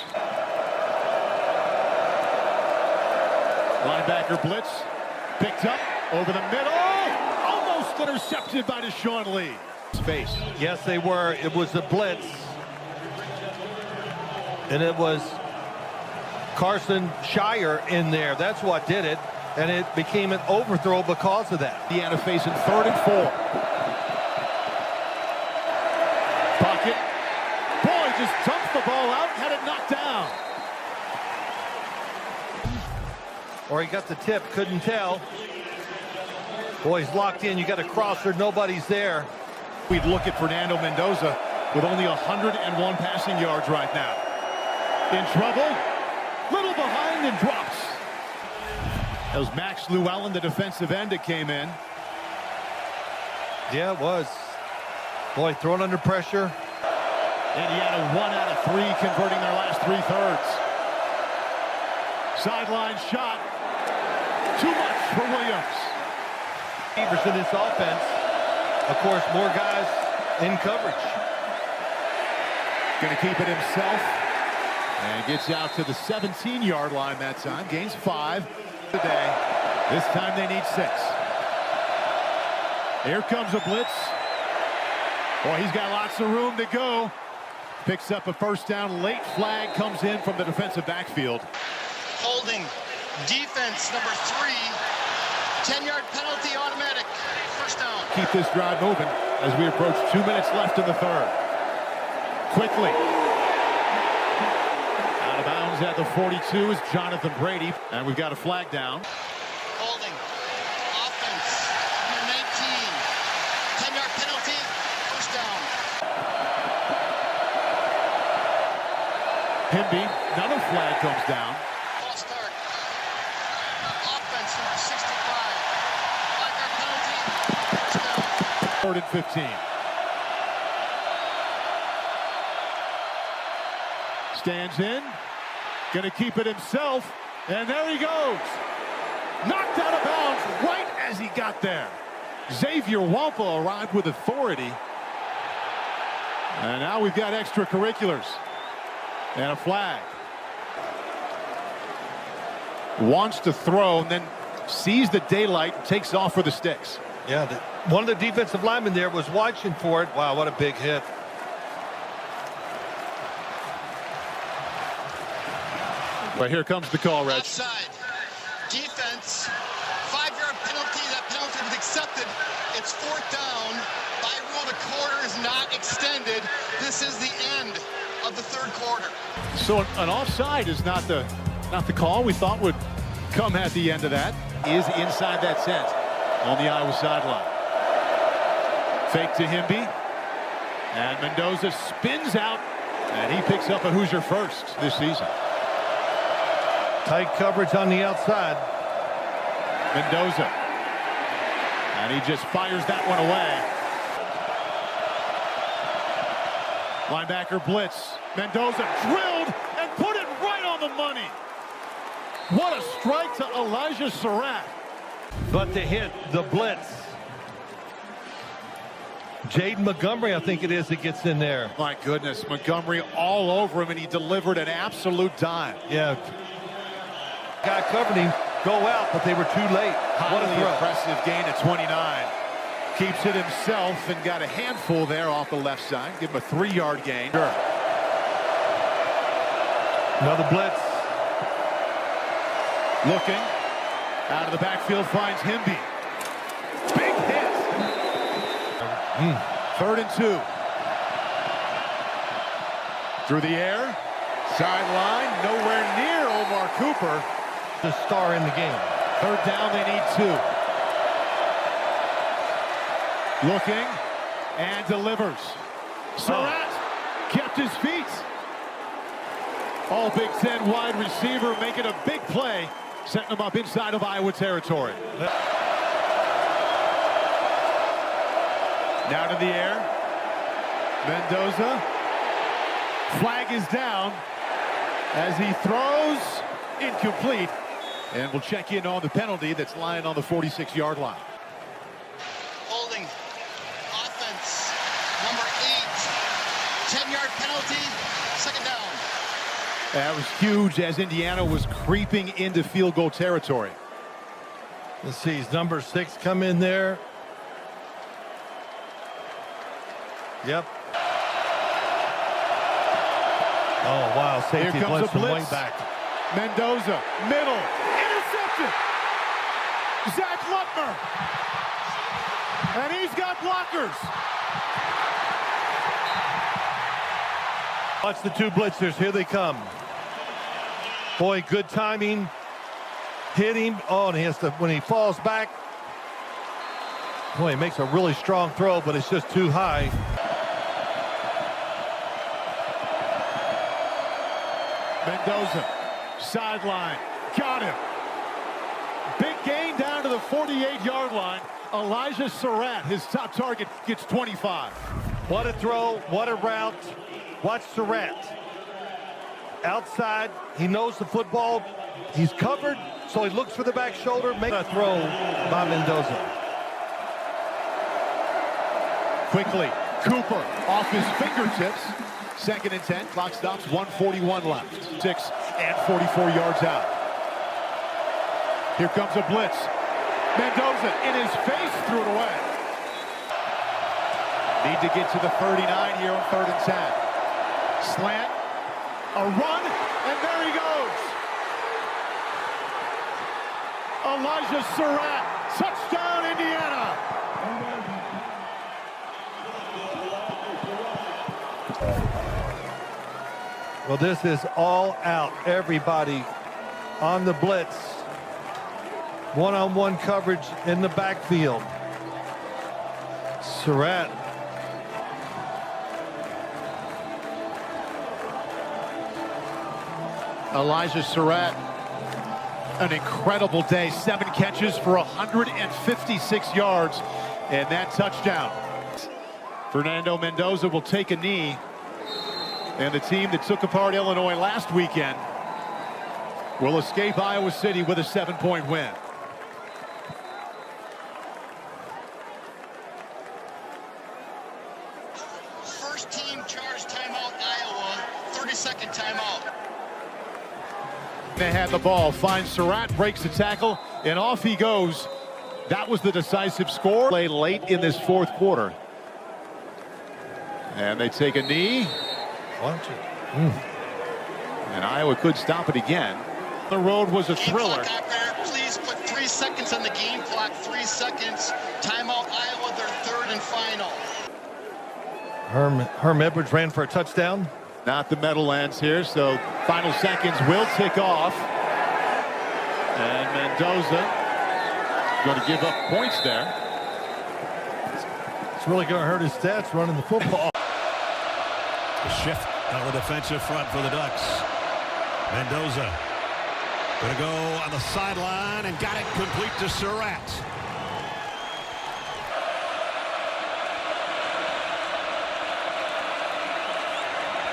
Linebacker blitz. Picked up over the middle. Almost intercepted by Deshaun Lee. Space. Yes, they were. It was a blitz. And it was Carson Shire in there. That's what did it. And it became an overthrow because of that. Indiana facing 3rd and 4. Pocket. Boy, just dumped the ball out, had it knocked down. Or he got the tip, couldn't tell. Boy, he's locked in. You got a crosser, nobody's there. We'd look at Fernando Mendoza with only 101 passing yards right now. In trouble. Little behind and drops. That was Max Llewellyn, the defensive end that came in. Yeah, it was. Boy, thrown under pressure. Indiana 1 out of 3 converting their last 3/3. Sideline shot. Too much for Williams. In this offense, of course, more guys in coverage. Going to keep it himself. And gets out to the 17-yard line that time. Gains 5 today. This time they need 6. Here comes a blitz. Boy, he's got lots of room to go. Picks up a first down. Late flag comes in from the defensive backfield. Holding. Defense number 3. 10-yard penalty automatic. First down. Keep this drive moving as we approach 2 minutes left in the 3rd. Quickly. Out of bounds at the 42 is Jonathan Brady. And we've got a flag down. Holding. Offense. Number 19. 10-yard penalty. First down. Himby. Another flag comes down. False start. Offense number 65. 5-yard penalty. First down. 3rd and 15. Stands in. Going to keep it himself. And there he goes. Knocked out of bounds right as he got there. Xavier Wampa arrived with authority. And now we've got extracurriculars. And a flag. wants to throw, and then sees the daylight and takes off for the sticks. Yeah, one of the defensive linemen there was watching for it. Wow, what a big hit. But here comes the call, Reg. Offside. Defense. 5-yard penalty. That penalty was accepted. It's 4th down. By rule, the quarter is not extended. This is the end of the 3rd quarter. So an offside is not the call we thought would come at the end of that. Is inside that 10 on the Iowa sideline. Fake to Himby. And Mendoza spins out. And he picks up a Hoosier first this season. Tight coverage on the outside. Mendoza. And he just fires that one away. Linebacker blitz. Mendoza drilled and put it right on the money. What a strike to Elijah Surratt. But to hit the blitz. Jaden Montgomery, I think it is, that gets in there. My goodness, Montgomery all over him, and he delivered an absolute dime. Yeah. Guy covered him, go out, but they were too late. What a throw. Impressive gain at 29. Keeps it himself and got a handful there off the left side. Give him a 3-yard gain. Another blitz. Looking. Out of the backfield finds Himby. Big hit. 3rd and 2. Through the air. Sideline. Nowhere near Omar Cooper. The star in the game. 3rd down, they need 2. Looking and delivers. Surratt kept his feet. All Big Ten wide receiver making a big play, setting him up inside of Iowa territory. Now to the air. Mendoza. Flag is down as he throws. Incomplete. And we'll check in on the penalty that's lying on the 46-yard line. Holding. Offense. Number 8. 10-yard penalty. 2nd down. That was huge as Indiana was creeping into field goal territory. Let's see, number 6 come in there. Yep. Oh, wow. Safety blitz from way back. Mendoza, middle, intercepted. Zach Lutmer. And he's got blockers. Watch the 2 blitzers. Here they come. Boy, good timing. Hit him. Oh, and he has to, when he falls back. Boy, he makes a really strong throw, but it's just too high. Mendoza, sideline, got him. Big gain down to the 48-yard line. Elijah Surratt, his top target, gets 25. What a throw, what a route. Watch Surratt. Outside, he knows the football. He's covered, so he looks for the back shoulder. Make a throw by Mendoza. Quickly, Cooper off his fingertips. 2nd and 10, clock stops, 1:41 left. 6 and 44 yards out. Here comes a blitz. Mendoza in his face, threw it away. Need to get to the 39 here on 3rd and 10. Slant, a run, and there he goes. Elijah Surratt, touchdown Indiana. Well, this is all out. Everybody on the blitz. One-on-one coverage in the backfield. Surratt. Elijah Surratt, an incredible day. 7 catches for 156 yards and that touchdown. Fernando Mendoza will take a knee. And the team that took apart Illinois last weekend will escape Iowa City with a 7-point win. First team charge timeout, Iowa. 32nd timeout. They had the ball, finds Surratt, breaks the tackle, and off he goes. That was the decisive score. Play late in this fourth quarter. And they take a knee. And Iowa could stop it again. The road was a thriller. Please put 3 seconds on the game clock. 3 seconds. Timeout Iowa, their third and final. Herm Edwards ran for a touchdown. Not the Meadowlands here, so final seconds will tick off. And Mendoza going to give up points there. It's really going to hurt his stats running the football. The shift on the defensive front for the Ducks. Mendoza going to go on the sideline and got it complete to Surratt.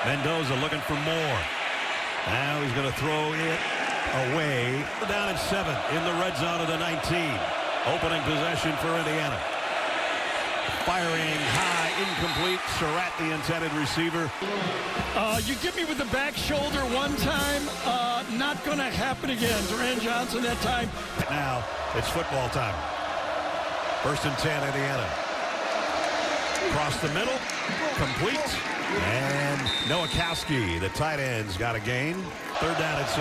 Mendoza looking for more. Now he's going to throw it away. Down at 7 in the red zone of the 19. Opening possession for Indiana. Firing high, incomplete. Surratt, the intended receiver. You get me with the back shoulder one time. Not going to happen again. Duran Johnson that time. Now it's football time. 1st and 10, Indiana. Across the middle, complete. And Nowakowski, the tight end's got a gain. 3rd down at 6.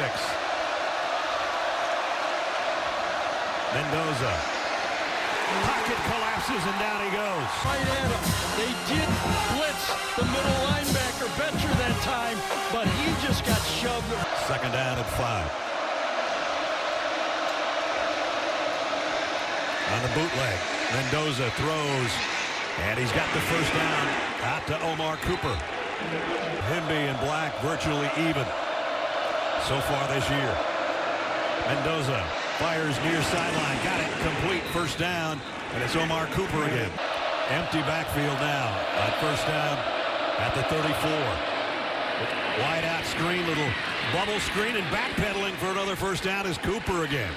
Mendoza. Pocket collapses and down he goes. Right at him. They did blitz the middle linebacker Betcher that time, but he just got shoved. 2nd down at 5. On the bootleg, Mendoza throws, and he's got the 1st down out to Omar Cooper. Himby and Black virtually even so far this year. Mendoza fires near sideline, got it complete, 1st down, and it's Omar Cooper again. Empty backfield now on 1st down at the 34. Wide out screen, little bubble screen, and backpedaling for another 1st down is Cooper again.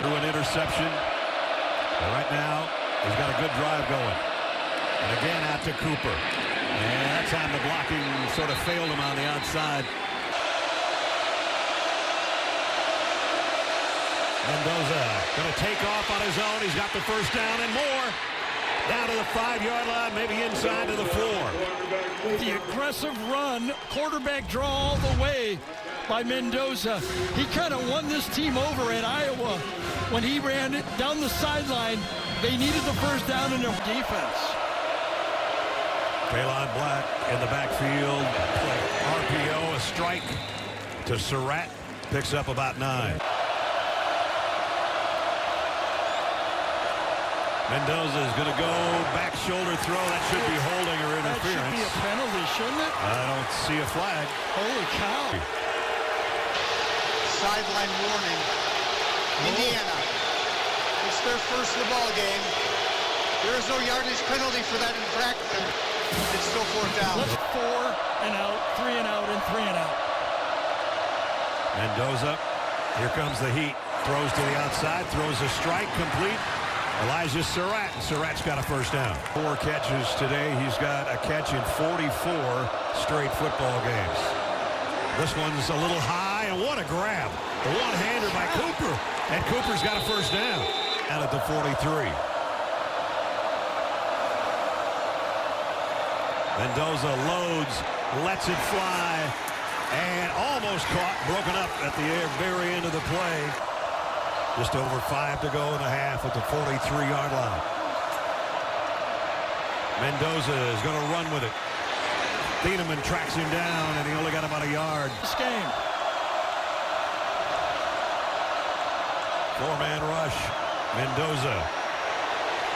Through an interception. But right now, he's got a good drive going. And again out to Cooper. And that time the blocking sort of failed him on the outside. Mendoza going to take off on his own. He's got the 1st down and more. Down to the 5-yard line, maybe inside to the 4. The aggressive run, quarterback draw all the way by Mendoza. He kind of won this team over at Iowa when he ran it down the sideline. They needed the 1st down in their defense. Kaylon Black in the backfield. RPO, a strike to Surratt. Picks up about 9. Mendoza is going to go back shoulder throw. That should be holding or interference. That should be a penalty, shouldn't it? I don't see a flag. Holy cow. Sideline warning. Indiana. It's their first of the ball game. There is no yardage penalty for that infraction. It's still 4th down. 4 and out, 3 and out, and 3 and out. Mendoza. Here comes the heat. Throws to the outside. Throws a strike complete. Elijah Surratt, and Surratt's got a 1st down. 4 catches today. He's got a catch in 44 straight football games. This one's a little high, and what a grab. The one-hander by Cooper, and Cooper's got a 1st down. Out at the 43. Mendoza loads, lets it fly, and almost caught, broken up at the very end of the play. Just over 5 to go in the half at the 43-yard line. Mendoza is going to run with it. Thieneman tracks him down, and he only got about a yard. This game. 4-man rush. Mendoza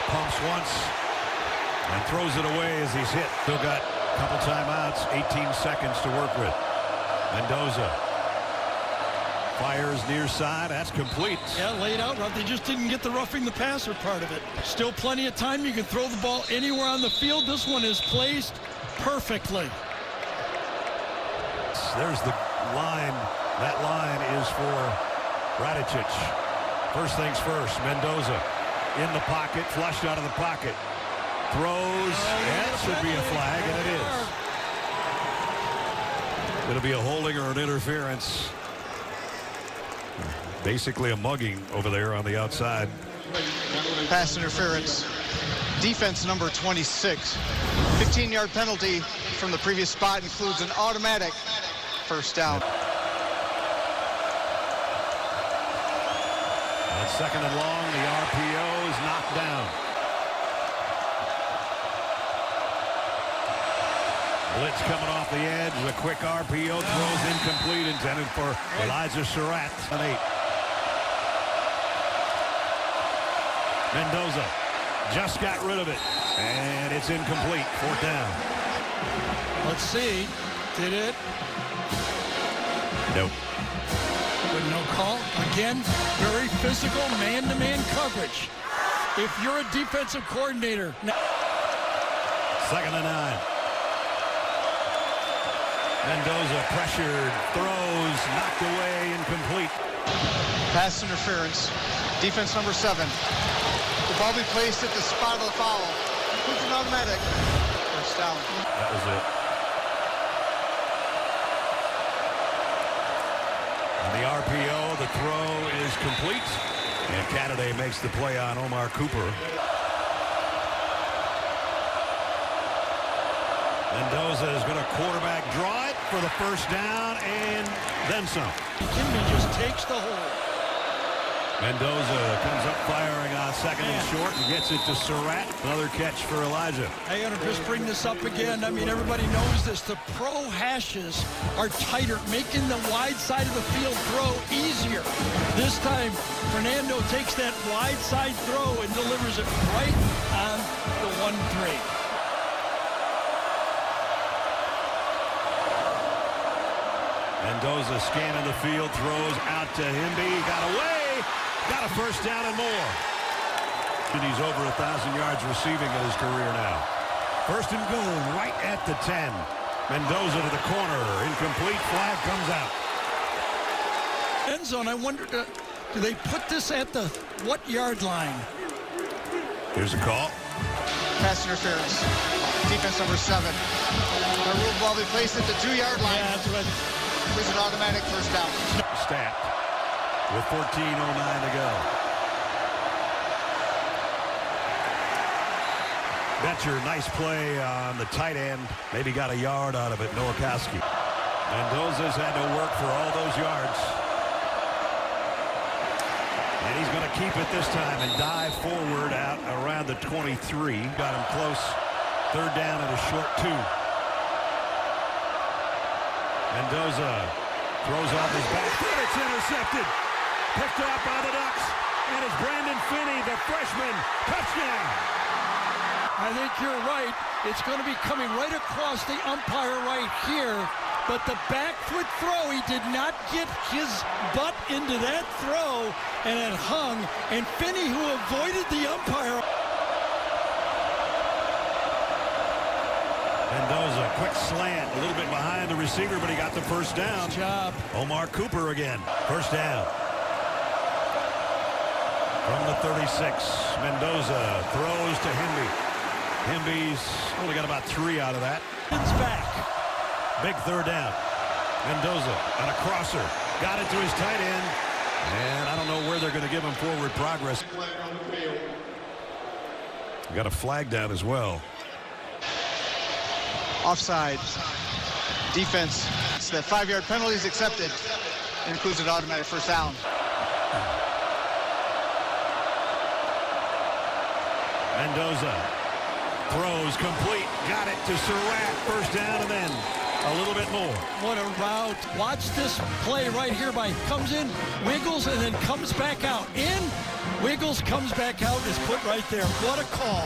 pumps once and throws it away as he's hit. Still got a couple timeouts, 18 seconds to work with. Mendoza fires near side. That's complete. Yeah, laid out. They just didn't get the roughing the passer part of it. Still plenty of time. You can throw the ball anywhere on the field. This one is placed perfectly. There's the line. That line is for Radicic. First things first, Mendoza in the pocket, flushed out of the pocket. Throws, that should be a flag, and it is. Going to be a holding or an interference. Basically a mugging over there on the outside. Pass interference. Defense number 26. 15-yard penalty from the previous spot includes an automatic first down. On second and long, the RPO is knocked down. Blitz coming off the edge. A quick RPO throws incomplete, intended for Elijah Surratt. An 8. Mendoza just got rid of it, and it's incomplete. 4th down. Let's see. Did it? Nope. But no call. Again, very physical man-to-man coverage. If you're a defensive coordinator. 2nd and 9. Mendoza pressured, throws, knocked away, incomplete. Pass interference. Defense number 7. The ball be placed at the spot of the foul. Includes an automatic first down. That was it. And the RPO, the throw is complete. And Canada makes the play on Omar Cooper. Mendoza is going to quarterback draw it for the first down and then some. Kimby just takes the hold. Mendoza comes up firing on second and short and gets it to Surratt. Another catch for Elijah. I got to just bring this up again. I mean, everybody knows this. The pro hashes are tighter, making the wide side of the field throw easier. This time, Fernando takes that wide side throw and delivers it right on the 1-3. Mendoza scanning the field, throws out to Himby, got away, got a first down and more. And he's over 1,000 yards receiving in his career now. 1st and goal, right at the 10. Mendoza to the corner, incomplete, flag comes out. End zone, I wonder, do they put this at the what yard line? Here's a call. Pass interference. Defense number 7. The rule ball be placed at the 2-yard line. Yeah, that's what. There's an automatic first down. Stat with 14:09 to go. Betcher, nice play on the tight end. Maybe got a yard out of it, Nowakowski. Mendoza's had to work for all those yards. And he's going to keep it this time and dive forward out around the 23. Got him close. 3rd down and a short 2. Mendoza throws off his back foot. It's intercepted. Picked up by the Ducks. And it's Brandon Finney, the freshman. Touchdown. I think you're right. It's going to be coming right across the umpire right here. But the back foot throw, he did not get his butt into that throw, and it hung. And Finney, who avoided the umpire. Mendoza, quick slant, a little bit behind the receiver, but he got the first down. Good job. Omar Cooper again. First down. From the 36, Mendoza throws to Himby. Himby's only got about 3 out of that. It's back. Big 3rd down. Mendoza on a crosser. Got it to his tight end. And I don't know where they're going to give him forward progress. Got a flag down as well. Offside. Defense. It's the 5-yard penalty is accepted. It includes an automatic first down. Mendoza throws complete. Got it to Surratt. First down and then a little bit more. What a route. Watch this play right here by comes in, wiggles, and then comes back out. In, wiggles, comes back out, is put right there. What a call.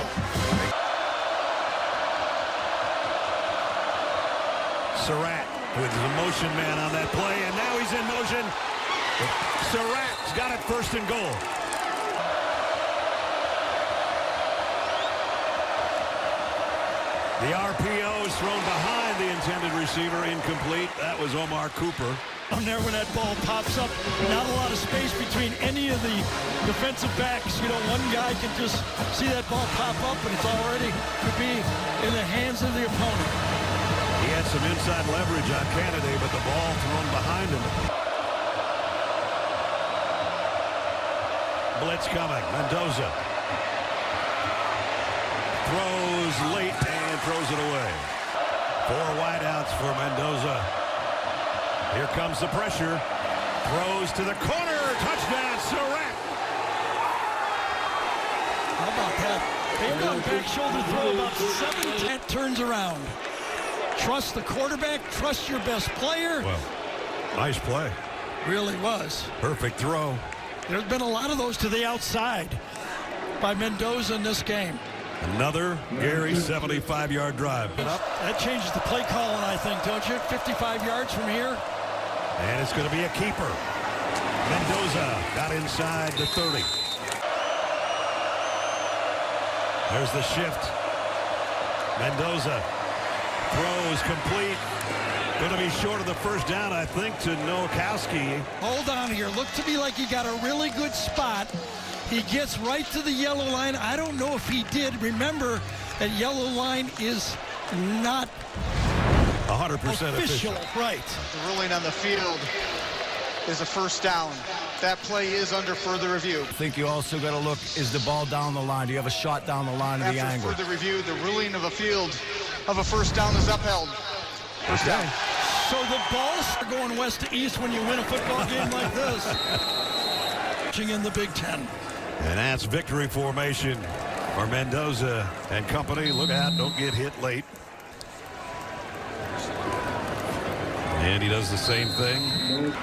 Surratt with the motion man on that play, and now he's in motion. Surratt's got it 1st and goal. The RPO is thrown behind the intended receiver, incomplete. That was Omar Cooper. On there when that ball pops up, not a lot of space between any of the defensive backs. You know, one guy can just see that ball pop up, and it's already could be in the hands of the opponent. He had some inside leverage on Kennedy, but the ball thrown behind him. blitz coming. Mendoza throws late and throws it away. 4 wideouts for Mendoza. Here comes the pressure. Throws to the corner. Touchdown, Surratt. How about that? They've gone back shoulder throw about 7-10. Turns around. Trust the quarterback. Trust your best player. Well, nice play. Really was. Perfect throw. There's been a lot of those to the outside by Mendoza in this game. Another Gary 75-yard drive. That changes the play calling, I think, don't you? 55 yards from here. And it's going to be a keeper. Mendoza got inside the 30. There's the shift. Mendoza throws complete. Going to be short of the first down, I think, to Nowakowski. Hold on here. Looked to me like he got a really good spot. He gets right to the yellow line. I don't know if he did. Remember, that yellow line is not 100% official. Right. The ruling on the field is a first down. That play is under further review. I think you also got to look, is the ball down the line? Do you have a shot down the line of the angle? After further review, the ruling of a field of a first down is upheld. First down. So the balls are going west to east when you win a football game like this. In the Big Ten. And that's victory formation for Mendoza and company. Look out, don't get hit late. And he does the same thing.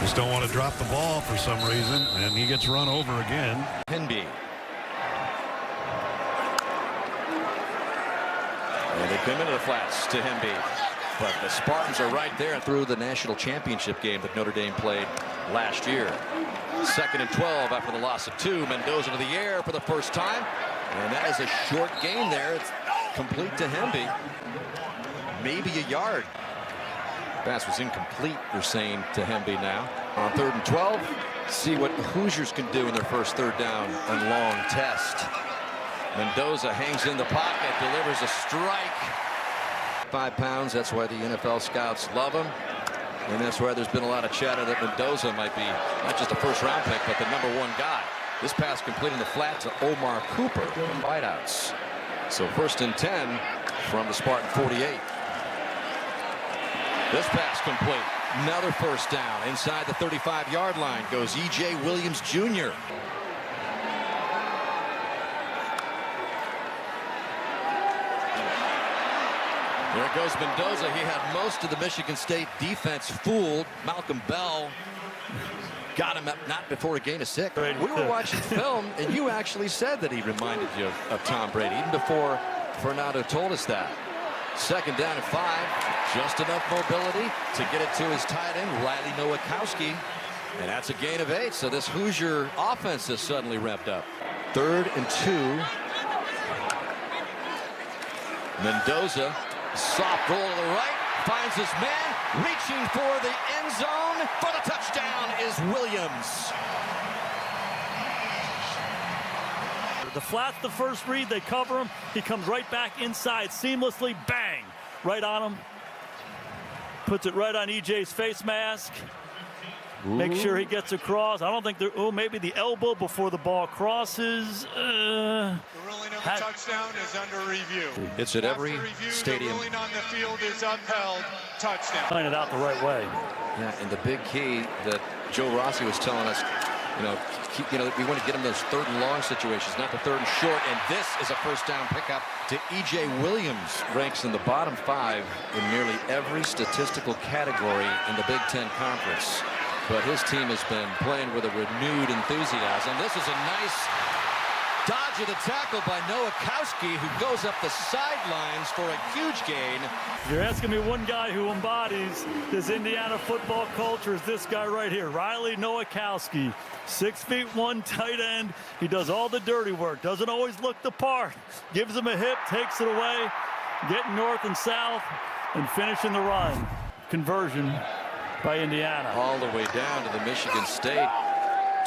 Just don't want to drop the ball for some reason, and he gets run over again. Henby. And they come into the flats to Henby. But the Spartans are right there through the national championship game that Notre Dame played last year. 2nd and 12 after the loss of 2. Mendoza to the air for the first time. And that is a short gain there. It's complete to Henby. Maybe a yard. Pass was incomplete, they're saying, to Henby now. On 3rd and 12, see what Hoosiers can do in their first 3rd down and long test. Mendoza hangs in the pocket, delivers a strike. 5 pounds, that's why the NFL scouts love him. And that's why there's been a lot of chatter that Mendoza might be not just a first-round pick, but the #1 guy. This pass complete in the flat to Omar Cooper. Wideouts. So 1st and 10 from the Spartan 48. This pass complete. Another first down. Inside the 35-yard line goes E.J. Williams Jr. There goes Mendoza. He had most of the Michigan State defense fooled. Malcolm Bell got him up not before a gain of 6. We were watching film, and you actually said that he reminded you of Tom Brady, even before Fernando told us that. 2nd down and 5. Just enough mobility to get it to his tight end, Riley Nowakowski. And that's a gain of 8, so this Hoosier offense is suddenly revved up. 3rd and 2. Mendoza, soft roll to the right, finds his man, reaching for the end zone for the touchdown is Williams. The flat's the first read, they cover him, he comes right back inside seamlessly, bang, right on him. Puts it right on EJ's face mask. Make sure he gets across. I don't think there, maybe the elbow before the ball crosses. The ruling of the touchdown is under review. It's at every stadium. The ruling on the field is upheld. Touchdown. Playing it out the right way. Yeah, and the big key that Joe Rossi was telling us, we want to get him those 3rd and long situations, not the 3rd and short. And this is a first down pickup to E.J. Williams. Ranks in the bottom 5 in nearly every statistical category in the Big Ten Conference. But his team has been playing with a renewed enthusiasm. This is a nice dodge of the tackle by Nowakowski, who goes up the sidelines for a huge gain. You're asking me one guy who embodies this Indiana football culture is this guy right here, Riley Nowakowski. 6'1" tight end. He does all the dirty work. Doesn't always look the part. Gives him a hip, takes it away, getting north and south, and finishing the run. Conversion by Indiana. All the way down to the Michigan State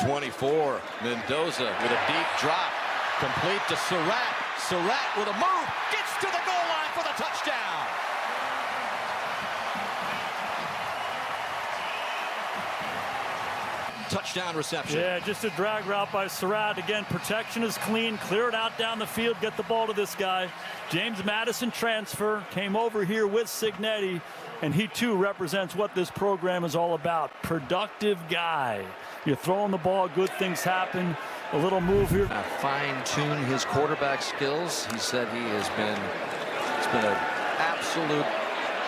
24. Mendoza with a deep drop. Complete to Surratt. Surratt with a move. Gets to the goal line for the touchdown. touchdown reception. Yeah, just a drag route by Surratt. Again, protection is clean. Clear it out down the field. Get the ball to this guy. James Madison transfer. Came over here with Signetti. And he, too, represents what this program is all about. Productive guy. You're throwing the ball, good things happen. A little move here. Fine-tune his quarterback skills. He said it's been an absolute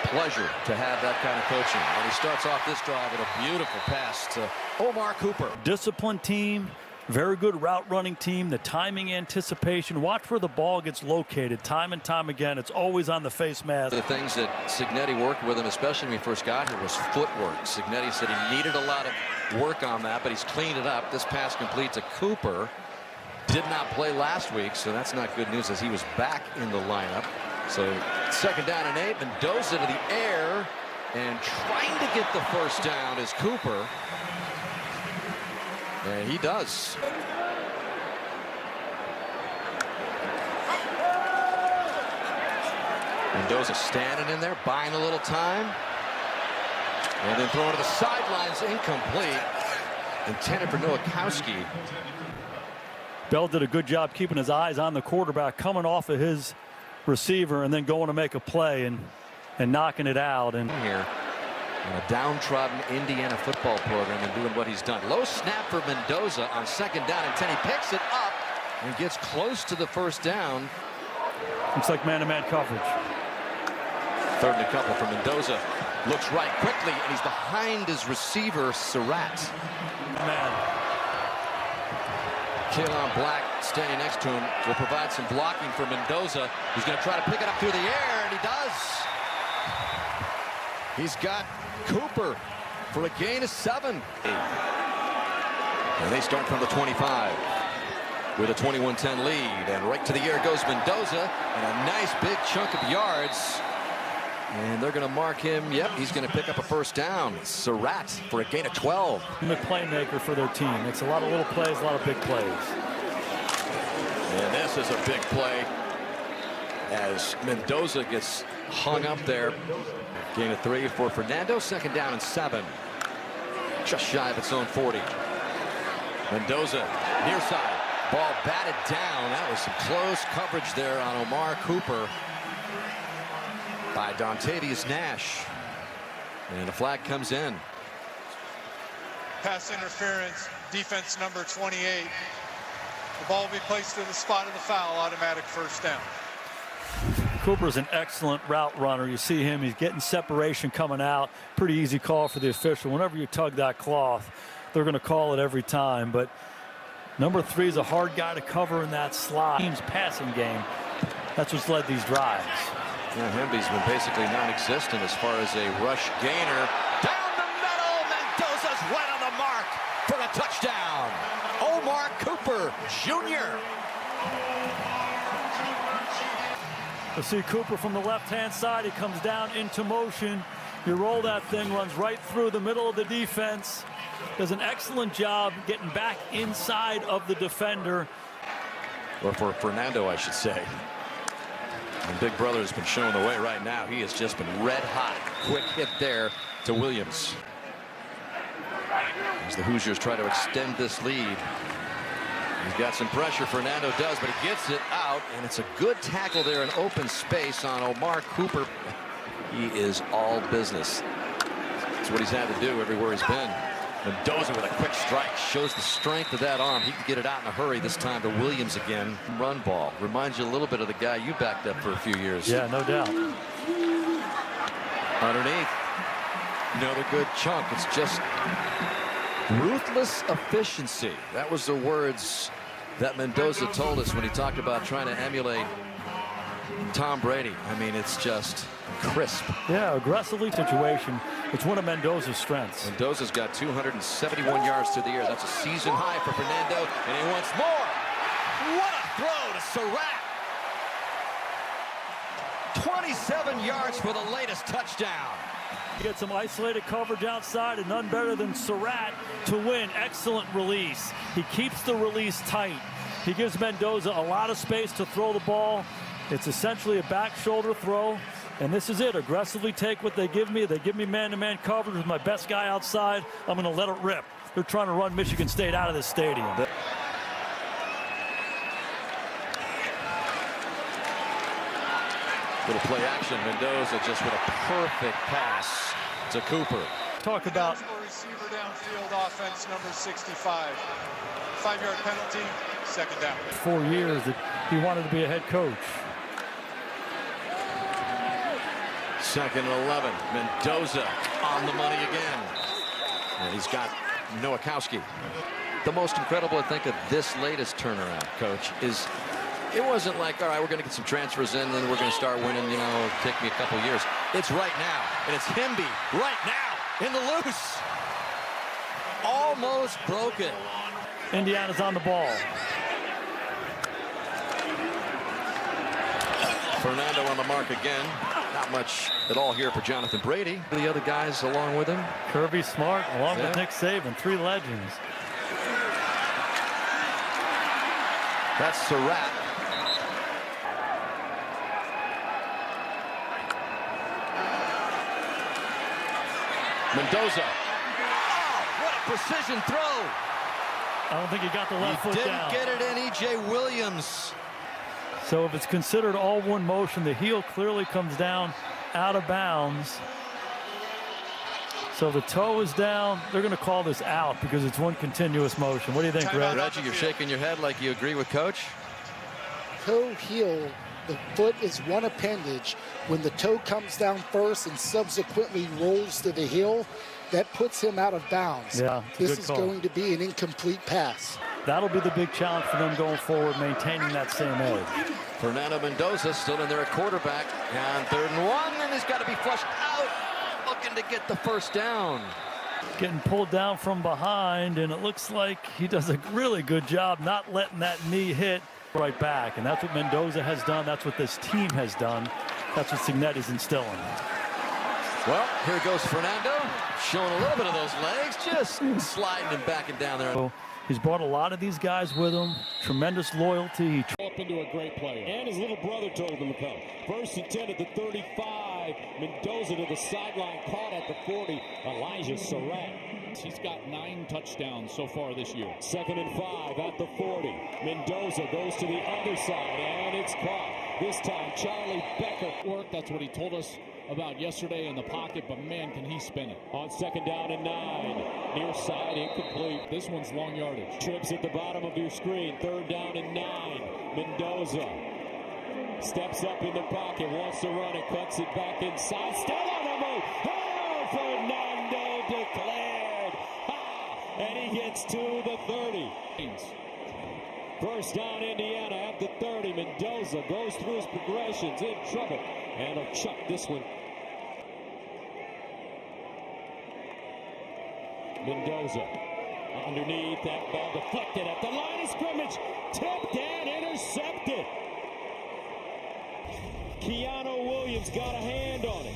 pleasure to have that kind of coaching. And he starts off this drive with a beautiful pass to Omar Cooper. Disciplined team. Very good route running team. The timing, anticipation. Watch where the ball gets located time and time again. It's always on the face mask. The things that Signetti worked with him, especially when he first got here, was footwork. Signetti said he needed a lot of work on that, but he's cleaned it up. This pass complete to Cooper. Did not play last week, so that's not good news as he was back in the lineup. So 2nd down and 8. Mendoza to the air and trying to get the first down is Cooper. And he does. Mendoza standing in there, buying a little time. And then throwing to the sidelines, incomplete. Intended for Nowakowski. Bell did a good job keeping his eyes on the quarterback, coming off of his receiver and then going to make a play and knocking it out. And here. A downtrodden Indiana football program and doing what he's done. Low snap for Mendoza on 2nd down and 10. He picks it up and gets close to the first down. Looks like man-to-man coverage. 3rd and a couple for Mendoza. Looks right quickly, and he's behind his receiver, Surratt. Man. Keelan Black standing next to him will provide some blocking for Mendoza. He's going to try to pick it up through the air, and he does. He's got Cooper for a gain of 7. And they start from the 25 with a 21-10 lead. And right to the air goes Mendoza, and a nice big chunk of yards. And they're going to mark him. Yep, he's going to pick up a first down. Surratt for a gain of 12. The playmaker for their team. It's a lot of little plays, a lot of big plays. And this is a big play as Mendoza gets hung up there. Gain of 3 for Fernando. 2nd down and 7. Just shy of its own 40. Mendoza near side. Ball batted down. That was some close coverage there on Omar Cooper by Dontavius Nash. And the flag comes in. Pass interference, defense number 28. The ball will be placed to the spot of the foul, automatic first down. Cooper's an excellent route runner. You see him, he's getting separation coming out. Pretty easy call for the official. Whenever you tug that cloth, they're going to call it every time. But number 3 is a hard guy to cover in that slot. Team's passing game, that's what's led these drives. Yeah, Hemby's been basically non-existent as far as a rush gainer. Down the middle, Mendoza's right on the mark for a touchdown. Omar Cooper, Jr. You see Cooper from the left-hand side. He comes down into motion. You roll that thing, runs right through the middle of the defense. Does an excellent job getting back inside of the defender. Or for Fernando, I should say. And Big Brother has been showing the way right now. He has just been red hot. Quick hit there to Williams. As the Hoosiers try to extend this lead. He's got some pressure, Fernando does, but he gets it out, and it's a good tackle there in open space on Omar Cooper. He is all business. That's what he's had to do everywhere he's been. Mendoza with a quick strike shows the strength of that arm. He can get it out in a hurry this time to Williams again. Run ball. Reminds you a little bit of the guy you backed up for a few years. Yeah, no doubt. Underneath. Another good chunk. It's just ruthless efficiency. That was the words that Mendoza told us when he talked about trying to emulate Tom Brady. I mean, it's just crisp. Yeah, aggressively situation. It's one of Mendoza's strengths. Mendoza's got 271 yards through the air. That's a season high for Fernando, and he wants more. What a throw to Surratt. 27 yards for the latest touchdown. Get some isolated coverage outside, and none better than Surratt to win. Excellent release. He keeps the release tight. He gives Mendoza a lot of space to throw the ball. It's essentially a back shoulder throw, and this is it. Aggressively take what they give me. They give me man-to-man coverage with my best guy outside. I'm going to let it rip. they're trying to run Michigan State out of the stadium. Little play action. Mendoza just with a perfect pass to Cooper. Talk about receiver downfield, offense number 65. 5-yard penalty, second down. 4 years that he wanted to be a head coach. Second and 11. Mendoza on the money again. And he's got Nowakowski. The most incredible, I think, of this latest turnaround, Coach, is it wasn't like, all right, we're going to get some transfers in, then we're going to start winning, you know, take me a couple years. It's right now, and it's Himby right now in the loose. Almost broken. Indiana's on the ball. Fernando on the mark again. Not much at all here for Jonathan Brady. The other guys along with him. Kirby Smart along with Nick Saban, 3 legends. That's Surratt. Mendoza. Oh, what a precision throw. I don't think he got the left foot down. He didn't get it in. E.J. Williams. So if it's considered all one motion, the heel clearly comes down out of bounds. So the toe is down. They're going to call this out because it's one continuous motion. What do you think, Reg? Reggie, you're shaking your head like you agree with Coach. Toe, heel, the foot is one appendage. When the toe comes down first and subsequently rolls to the heel, that puts him out of bounds. Yeah, this is going to be an incomplete pass. That'll be the big challenge for them going forward, maintaining that same edge. Fernando Mendoza still in there at quarterback. And 3rd and 1, and he's got to be flushed out, looking to get the first down. Getting pulled down from behind, and it looks like he does a really good job not letting that knee hit right back. And that's what Mendoza has done. That's what this team has done. That's what Cignetti's instilling. Well, here goes Fernando, showing a little bit of those legs, just sliding and backing down there. So he's brought a lot of these guys with him. Tremendous loyalty. Up into a great player. And his little brother told him to come. 1st and 10 at the 35. Mendoza to the sideline, caught at the 40. Elijah Surratt. He's got 9 touchdowns so far this year. 2nd and 5 at the 40. Mendoza goes to the other side, and it's caught. This time, Charlie Becker worked. That's what he told us about yesterday in the pocket, but man, can he spin it. On 2nd down and 9. Near side, incomplete. This one's long yardage. Trips at the bottom of your screen. 3rd down and 9. Mendoza steps up in the pocket, wants to run it, cuts it back inside. Still on the move. Oh, Fernando declared. And he gets to the 30. 1st down, Indiana at the 30. Mendoza goes through his progressions, in trouble, and he'll chuck this one. Mendoza underneath, that ball deflected at the line of scrimmage, tipped and intercepted. Keanu Williams got a hand on it.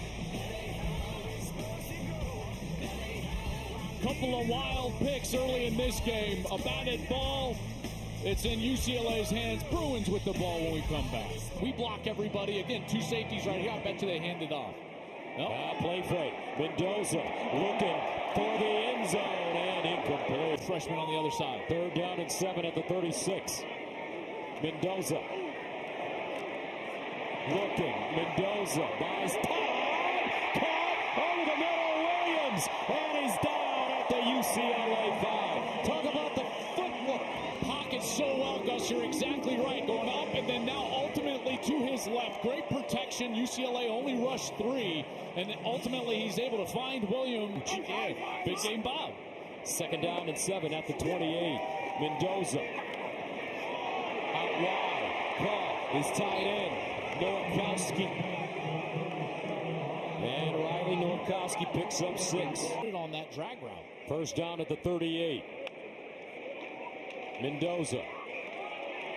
Couple of wild picks early in this game. A batted ball. It's in UCLA's hands. Bruins with the ball when we come back. We block everybody. Again, 2 safeties right here. I bet you they hand it off. Play fake. Mendoza looking for the end zone and incomplete. Freshman on the other side. 3rd down and 7 at the 36. Mendoza looking. Mendoza buys time. Caught over the middle. Williams, and he's down at the UCLA 5. Talk about the footwork. Pocket so well, Gus. You're exactly right. Going up and then now ultimately to his left. Great protection. UCLA only rushed 3. And ultimately he's able to find Williams. Big game Bob. 2nd down and 7 at the 28. Mendoza. Out wide. Caught. Is tied in. Nowakowski. And Riley Nowakowski picks up 6. On that drag route. 1st down at the 38. Mendoza.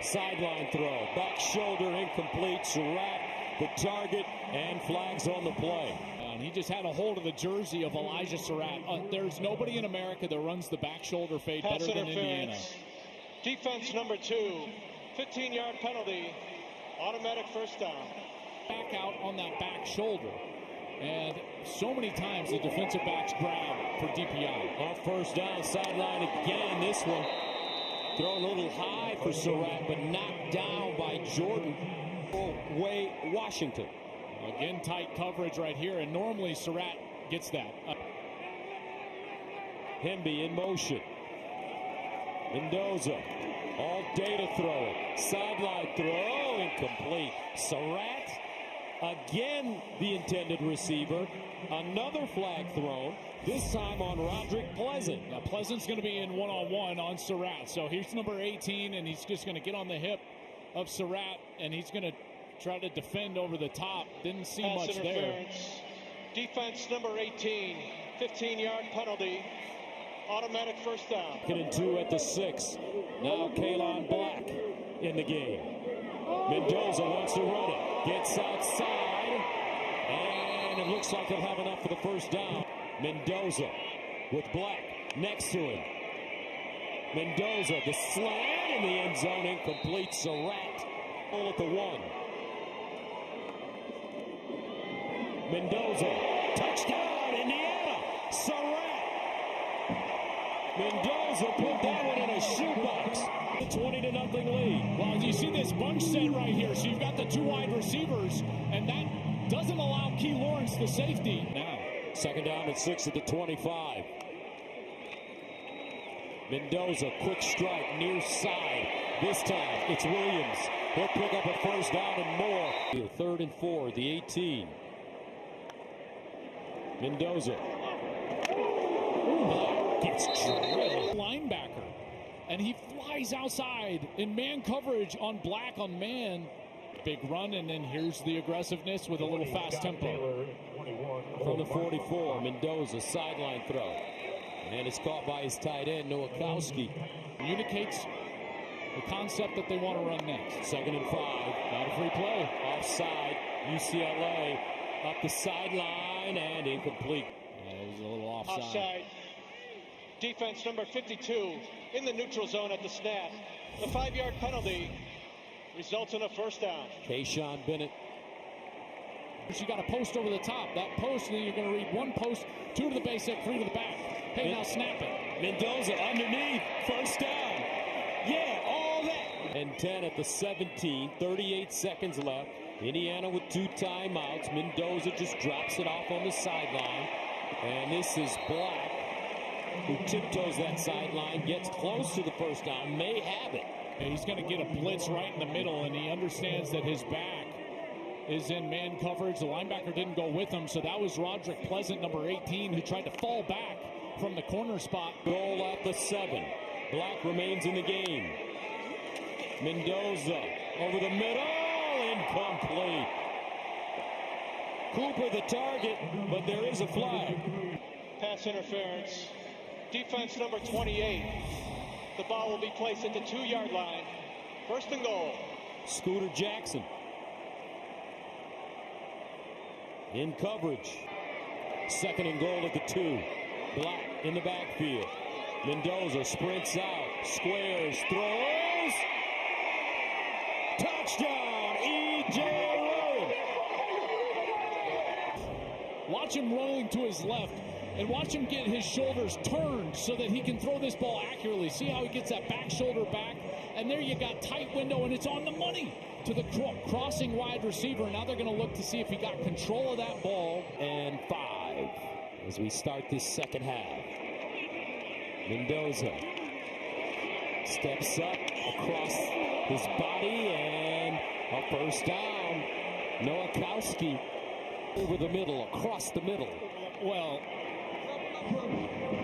Sideline throw. Back shoulder incomplete. Surratt the target and flags on the play. He just had a hold of the jersey of Elijah Surratt. There's nobody in America that runs the back shoulder fade better than Indiana. Defense number 2. 15-yard penalty. Automatic 1st down. Back out on that back shoulder. And so many times the defensive backs grab for DPI. On first down, sideline again. This one thrown a little high for Surratt, but knocked down by Jordan. Way Washington. Again, tight coverage right here, and normally Surratt gets that. Hemby in motion. Mendoza all day to throw it. Sideline throw, incomplete. Surratt, again the intended receiver. Another flag thrown, this time on Roderick Pleasant. Now Pleasant's going to be in one-on-one on Surratt. So here's number 18, and he's just going to get on the hip of Surratt, and he's going to try to defend over the top. Didn't see Pass much interference. there. Defense number 18, 15-yard penalty. Automatic first down. Getting 2 at the 6. Now Kalon Black in the game. Mendoza wants to run it. Gets outside. And it looks like he'll have enough for the first down. Mendoza with Black next to him. Mendoza, the slant in the end zone, incomplete. Surratt all at the 1. Mendoza, touchdown, Indiana. Surratt. Mendoza put that one in a shoebox. The 20-0 lead. Well, you see this bunch set right here. So you've got the 2 wide receivers, and that doesn't allow Key Lawrence, the safety. Now, second down and 6 at the 25. Mendoza, quick strike, near side. This time, it's Williams. He'll pick up a first down and more. 3rd and 4, the 18. Mendoza. Gets drilled. Linebacker, and he flies outside in man coverage on Black on man. Big run, and then here's the aggressiveness with a little fast tempo. From the 44, Mendoza, sideline throw. And it's caught by his tight end, Nowakowski. Communicates the concept that they want to run next. 2nd and 5. Not a free play. Offside, UCLA up the sideline and incomplete. It was a little offside. Offside. Defense number 52 in the neutral zone at the snap. The 5-yard penalty results in a first down. Kayshawn Bennett. You got a post over the top. That post, and then you're going to read 1 post, 2 to the base hit, 3 to the back. Hey, now snap it. Mendoza underneath. First down. Yeah, all that. And 10 at the 17. 38 seconds left. Indiana with 2 timeouts. Mendoza just drops it off on the sideline. And this is Black, who tiptoes that sideline, gets close to the first down, may have it. And he's going to get a blitz right in the middle, and he understands that his back is in man coverage. The linebacker didn't go with him, so that was Roderick Pleasant, number 18, who tried to fall back from the corner spot. Goal at the 7. Black remains in the game. Mendoza over the middle, incomplete. Cooper the target, but there is a flag. Pass interference. Defense number 28. The ball will be placed at the 2-yard line. 1st and goal. Scooter Jackson. In coverage. 2nd and goal at the 2. Black in the backfield. Mendoza sprints out. Squares. Throws. Touchdown. E.J. Williams. Watch him rolling to his left. And watch him get his shoulders turned so that he can throw this ball accurately. See how he gets that back shoulder back? And there you got tight window, and it's on the money to the crossing wide receiver. Now they're going to look to see if he got control of that ball. And 5 as we start this second half. Mendoza steps up across his body, and a first down. Nowakowski over the middle, across the middle. Well,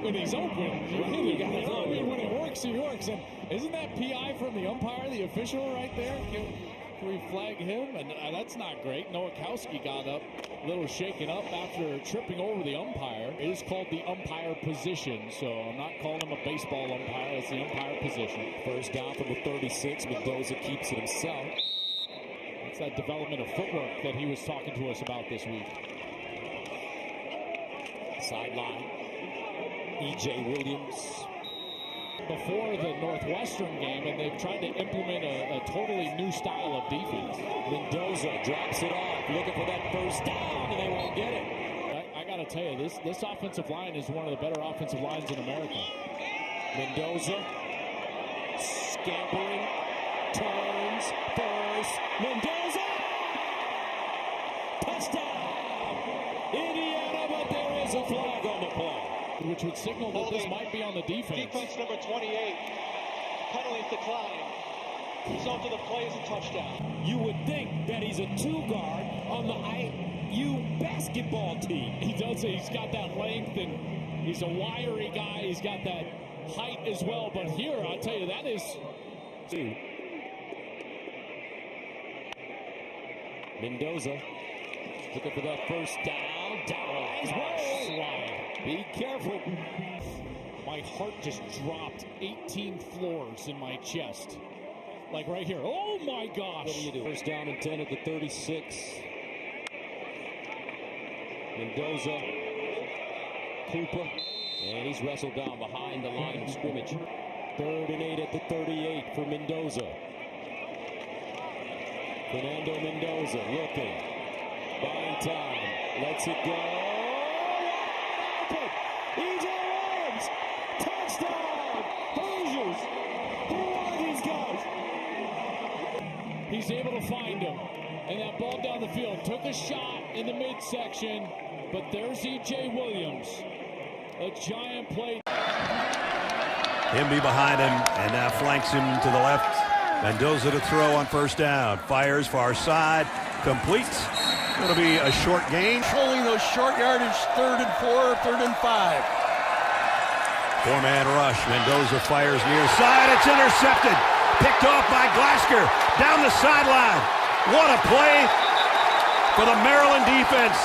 when he's open, when it works, he works. And isn't that PI from the umpire, the official right there? Can we flag him? And that's not great. Nowakowski got up, a little shaken up after tripping over the umpire. It is called the umpire position, so I'm not calling him a baseball umpire. It's the umpire position. First down from the 36. Mendoza keeps it himself. It's that development of footwork that he was talking to us about this week. Sideline. E.J. Williams. Before the Northwestern game, and they've tried to implement a totally new style of defense. Mendoza drops it off, looking for that first down, and they won't get it. tell you, this offensive line is one of the better offensive lines in America. Mendoza scampering, turns, first, Mendoza! Touchdown! Indiana, but there is a flag on the play, which would signal that this might be on the defense. Defense number 28, penalties decline. Result of the play is a touchdown. You would think that he's a 2-guard on the IU basketball team. He does. He's got that length, and he's a wiry guy. He's got that height as well. But here, I'll tell you, that is... Mendoza looking for that first down. Slide. Be careful. My heart just dropped 18 floors in my chest. Like right here. Oh my gosh. What do you do? First down and 10 at the 36. Mendoza. Cooper. And he's wrestled down behind the line of scrimmage. 3rd and 8 at the 38 for Mendoza. Fernando Mendoza looking. Buying time. Lets it go. EJ Williams. Touchdown. Hoosiers. Who are these guys? He's able to find him. And that ball down the field. Took a shot in the midsection. But there's EJ Williams. A giant play. Himby behind him and now flanks him to the left. Mendoza to throw on first down. Fires far side. Completes. Going to be a short gain. Controlling those short yardage 3rd and 4, 3rd and 5. 4-man rush. Mendoza fires near side. It's intercepted. Picked off by Glasgow. Down the sideline. What a play for the Maryland defense.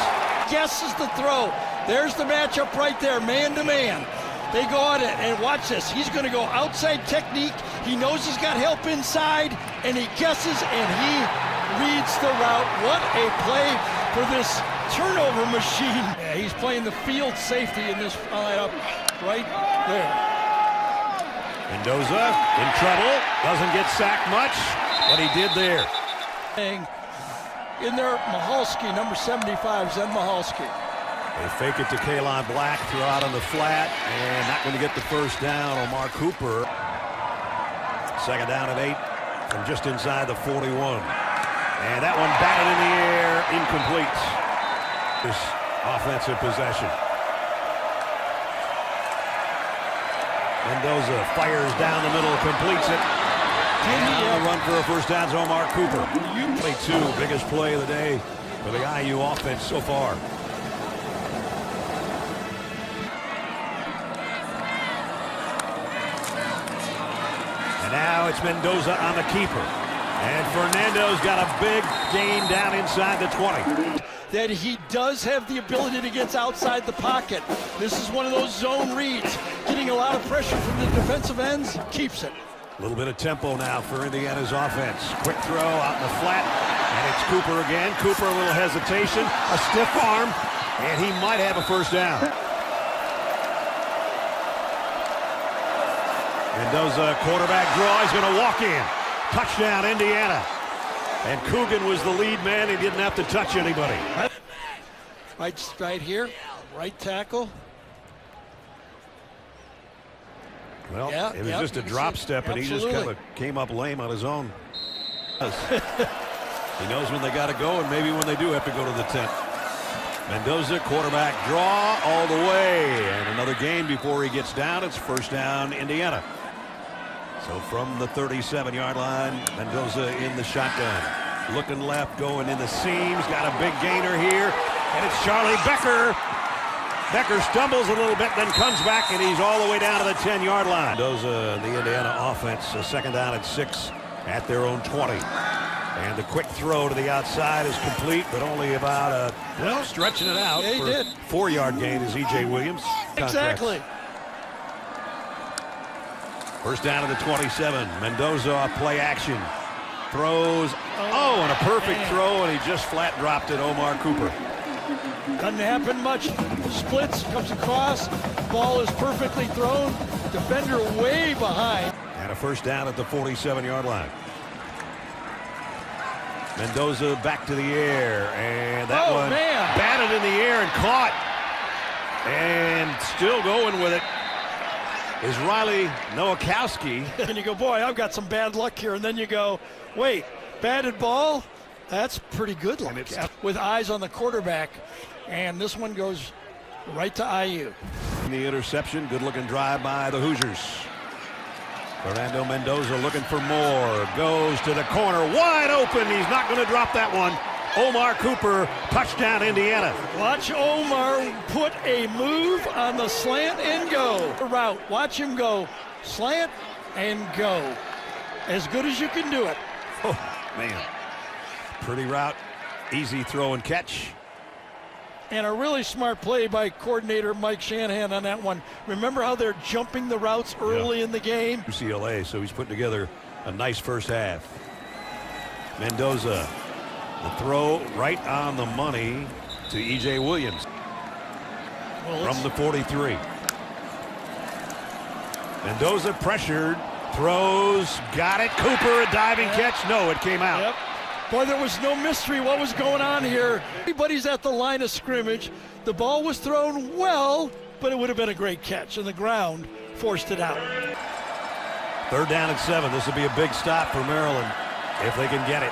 Guesses the throw. There's the matchup right there, man to man. They go at it, and watch this. He's going to go outside technique. He knows he's got help inside, and he guesses, and he reads the route. What a play for this turnover machine. Yeah, he's playing the field safety in this lineup right there. Mendoza in trouble. Doesn't get sacked much, but he did there. In there, Mahalski, number 75, Zen Mahalski. They fake it to Kalon Black, throw out on the flat, and not going to get the first down. Omar Cooper. 2nd down and 8 from just inside the 41. And that one batted in the air, incomplete. This offensive possession. Mendoza fires down the middle, completes it. And on the run for a first down is Omar Cooper. Play 2, biggest play of the day for the IU offense so far. And now it's Mendoza on the keeper. And Fernando's got a big gain down inside the 20. That he does have the ability to get outside the pocket. This is one of those zone reads. Getting a lot of pressure from the defensive ends, keeps it. A little bit of tempo now for Indiana's offense. Quick throw out in the flat, and it's Cooper again. Cooper, a little hesitation, a stiff arm, and he might have a first down. Mendoza, quarterback draw, he's going to walk in. Touchdown, Indiana. And Coogan was the lead man. He didn't have to touch anybody. Right here, right tackle. Well, it was just a drop step, and he just kind of came up lame on his own. He knows when they got to go and maybe when they do have to go to the tent. Mendoza, quarterback draw all the way. And another gain before he gets down. It's first down, Indiana. So from the 37-yard line, Mendoza in the shotgun. Looking left, going in the seams. Got a big gainer here. And it's Charlie Becker. Becker stumbles a little bit, then comes back, and he's all the way down to the 10-yard line. Mendoza, the Indiana offense, a 2nd down and 6 at their own 20. And the quick throw to the outside is complete, but only about stretching it out. Yeah, he did. 4-yard gain is EJ Williams. Exactly. First down to the 27. Mendoza, play action. Throws. Oh, and a perfect throw, and he just flat dropped it. Omar Cooper. Doesn't happen much. Splits, comes across. Ball is perfectly thrown. Defender way behind. And a first down at the 47-yard line. Mendoza back to the air, and that one batted in the air and caught. And still going with it is Riley Nowakowski. And you go, boy, I've got some bad luck here. And then you go, wait, batted ball? That's pretty good luck. With eyes on the quarterback. And this one goes right to IU. The interception, good-looking drive by the Hoosiers. Fernando Mendoza looking for more. Goes to the corner, wide open. He's not going to drop that one. Omar Cooper, touchdown Indiana. Watch Omar put a move on the slant and go. Route, watch him go. Slant and go. As good as you can do it. Oh, man. Pretty route, easy throw and catch. And a really smart play by coordinator Mike Shanahan on that one. Remember how they're jumping the routes early in the game? UCLA, so he's putting together a nice first half. Mendoza, the throw right on the money to E.J. Williams from the 43. Mendoza pressured, throws, got it. Cooper, a diving catch. No, it came out. Yep. Boy, there was no mystery what was going on here. Everybody's at the line of scrimmage. The ball was thrown well, but it would have been a great catch, and the ground forced it out. 3rd down and 7. This will be a big stop for Maryland if they can get it.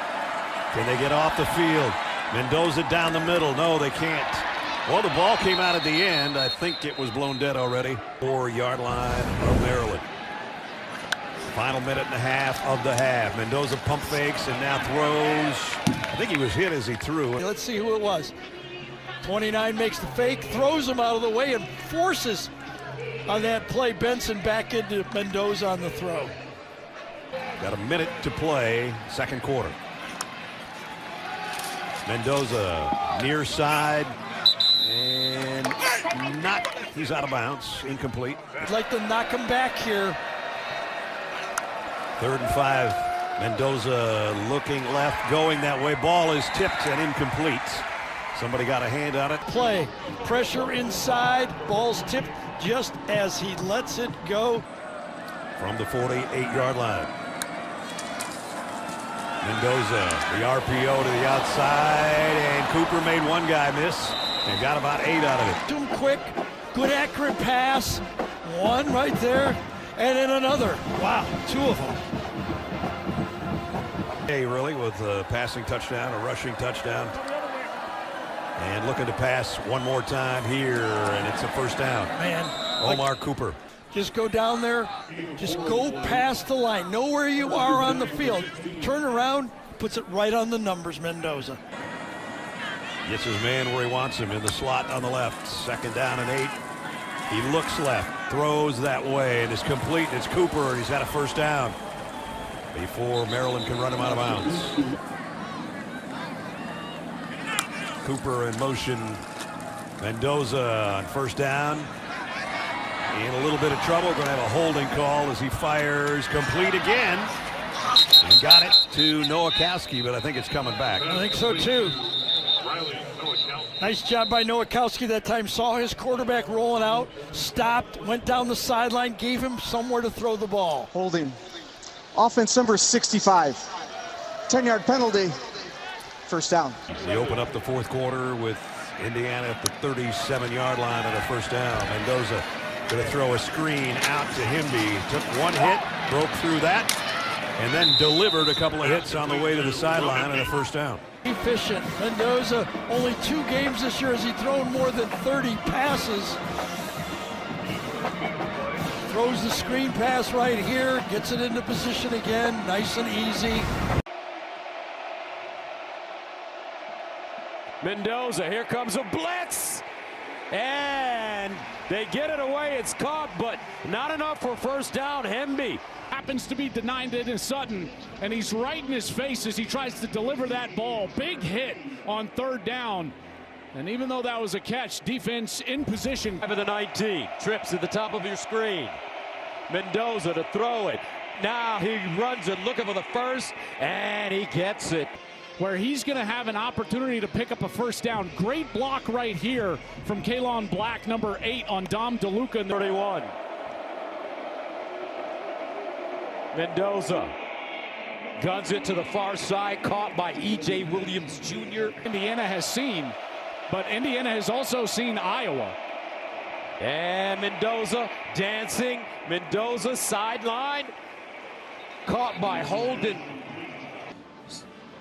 Can they get off the field? Mendoza down the middle. No, they can't. Well, the ball came out at the end. I think it was blown dead already. 4-yard line of Maryland. Final minute and a half of the half. Mendoza pump fakes and now throws. I think he was hit as he threw. Let's see who it was. 29 makes the fake, throws him out of the way, and forces on that play Benson back into Mendoza on the throw. Got a minute to play, 2nd quarter. Mendoza near side and he's out of bounds, incomplete. I'd like to knock him back here. 3rd and 5. Mendoza looking left, going that way. Ball is tipped and incomplete. Somebody got a hand on it. Play. Pressure inside. Ball's tipped just as he lets it go. From the 48-yard line. Mendoza, the RPO to the outside, and Cooper made one guy miss and got about 8 out of it. Too quick, good accurate pass. One right there, and then another. Wow, 2 of them. Hey, really, with a passing touchdown, a rushing touchdown. And looking to pass one more time here, and it's a 1st down. Man. Omar Cooper. Just go down there, just go past the line. Know where you are on the field. Turn around, puts it right on the numbers, Mendoza. Gets his man where he wants him in the slot on the left. 2nd down and 8. He looks left, throws that way, and it's complete. It's Cooper, and he's got a 1st down before Maryland can run him out of bounds. Cooper in motion. Mendoza on 1st down. In a little bit of trouble, going to have a holding call as he fires complete again. And got it to Nowakowski, but I think it's coming back. I think so too. Nice job by Nowakowski that time. Saw his quarterback rolling out, stopped, went down the sideline, gave him somewhere to throw the ball. Holding. Offense number 65. 10-yard penalty. 1st down. They open up the 4th quarter with Indiana at the 37-yard line on a 1st down. Mendoza going to throw a screen out to Himby. Took one hit, broke through that, and then delivered a couple of hits on the way to the sideline and a 1st down. Efficient. Mendoza, only 2 games this year has he thrown more than 30 passes. Throws the screen pass right here, gets it into position again, nice and easy. Mendoza, here comes a blitz. And they get it away. It's caught, but not enough for 1st down. Hemby happens to be denied it in Sutton, and he's right in his face as he tries to deliver that ball. Big hit on 3rd down. And even though that was a catch, defense in position. 5 of the 19. Trips at the top of your screen. Mendoza to throw it. Now he runs it looking for the 1st, and he gets it. Where he's going to have an opportunity to pick up a 1st down. Great block right here from Kalon Black, number 8 on Dom DeLuca in 31. Mendoza guns it to the far side, caught by E.J. Williams Jr. Indiana has seen, but Indiana has also seen Iowa. And Mendoza dancing. Mendoza sideline. Caught by Holden.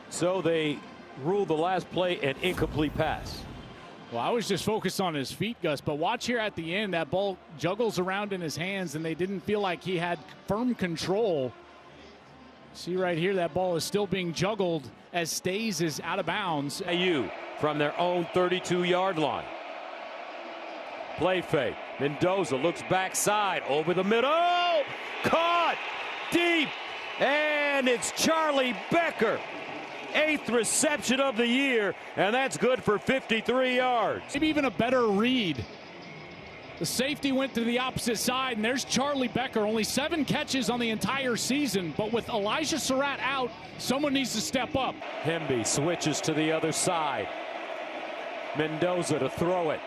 So they ruled the last play an incomplete pass. Well, I was just focused on his feet, Gus, but watch here at the end. That ball juggles around in his hands, and they didn't feel like he had firm control. See right here, that ball is still being juggled as Stays is out of bounds. IU from their own 32-yard line. Play fake. Mendoza looks backside over the middle. Caught deep. And it's Charlie Becker. 8th reception of the year, and that's good for 53 yards. Maybe even a better read. The safety went to the opposite side, and there's Charlie Becker. Only 7 catches on the entire season, but with Elijah Surratt out, someone needs to step up. Hemby switches to the other side. Mendoza to throw it.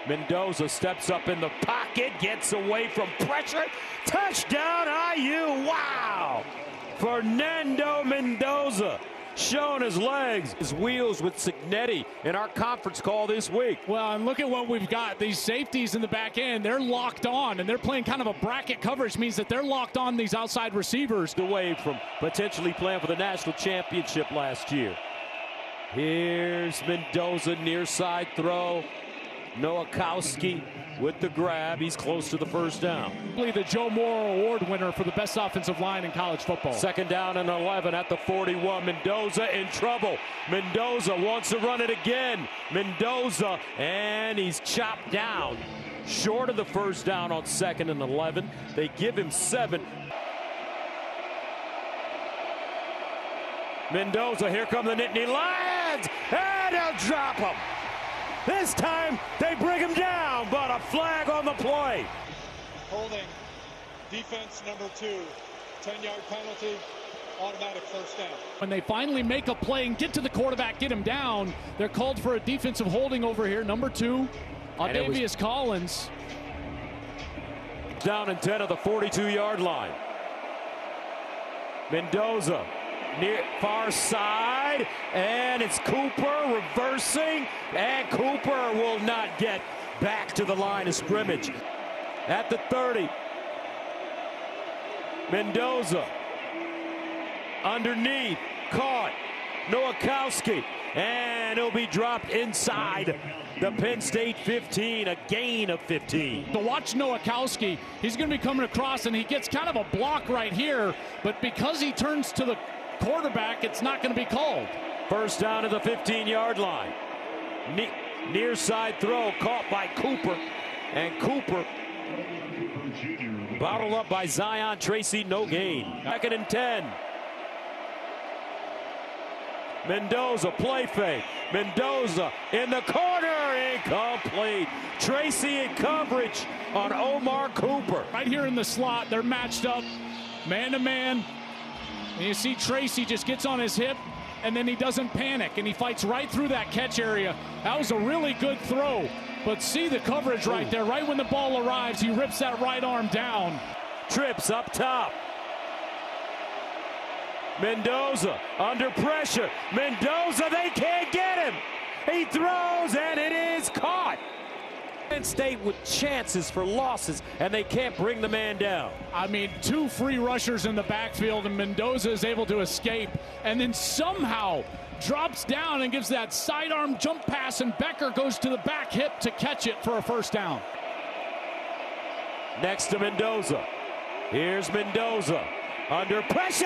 Mendoza steps up in the pocket, gets away from pressure. Touchdown IU, wow! Fernando Mendoza showing his legs, his wheels with Signetti in our conference call this week. Well, and look at what we've got. These safeties in the back end, they're locked on, and they're playing kind of a bracket coverage, means that they're locked on these outside receivers. Away from potentially playing for the national championship last year. Here's Mendoza, near side throw. Nowakowski with the grab. He's close to the first down. The Joe Moore Award winner for the best offensive line in college football. 2nd down and 11 at the 41. Mendoza in trouble. Mendoza wants to run it again. Mendoza, and he's chopped down. Short of the first down on 2nd and 11. They give him 7. Mendoza, here come the Nittany Lions, and they'll drop him. This time they bring him down, but a flag on the play. Holding defense number 2, 10-yard penalty, automatic first down. When they finally make a play and get to the quarterback, get him down, they're called for a defensive holding over here. Number 2, Davius Collins. Down and 10 at the 42-yard line. Mendoza near far side, and it's Cooper reversing, and Cooper will not get back to the line of scrimmage. At the 30, Mendoza underneath, caught, Nowakowski, and he'll be dropped inside the Penn State 15, a gain of 15. To watch Nowakowski, he's going to be coming across, and he gets kind of a block right here, but because he turns to the quarterback, it's not going to be called. First down to the 15-yard line. Near side throw caught by Cooper, and Cooper bottled up by Zion Tracy, no gain. 2nd and 10. Mendoza, play fake. Mendoza in the corner, incomplete. Tracy in coverage on Omar Cooper. Right here in the slot, they're matched up man to man. And you see Tracy just gets on his hip, and then he doesn't panic, and he fights right through that catch area. That was a really good throw, but see the coverage right there. Right when the ball arrives, he rips that right arm down. Trips up top. Mendoza under pressure. Mendoza, they can't get him. He throws, and it is caught. Penn State with chances for losses, and they can't bring the man down. I mean, 2 free rushers in the backfield, and Mendoza is able to escape, and then somehow drops down and gives that sidearm jump pass, and Becker goes to the back hip to catch it for a first down. Next to Mendoza. Here's Mendoza under pressure.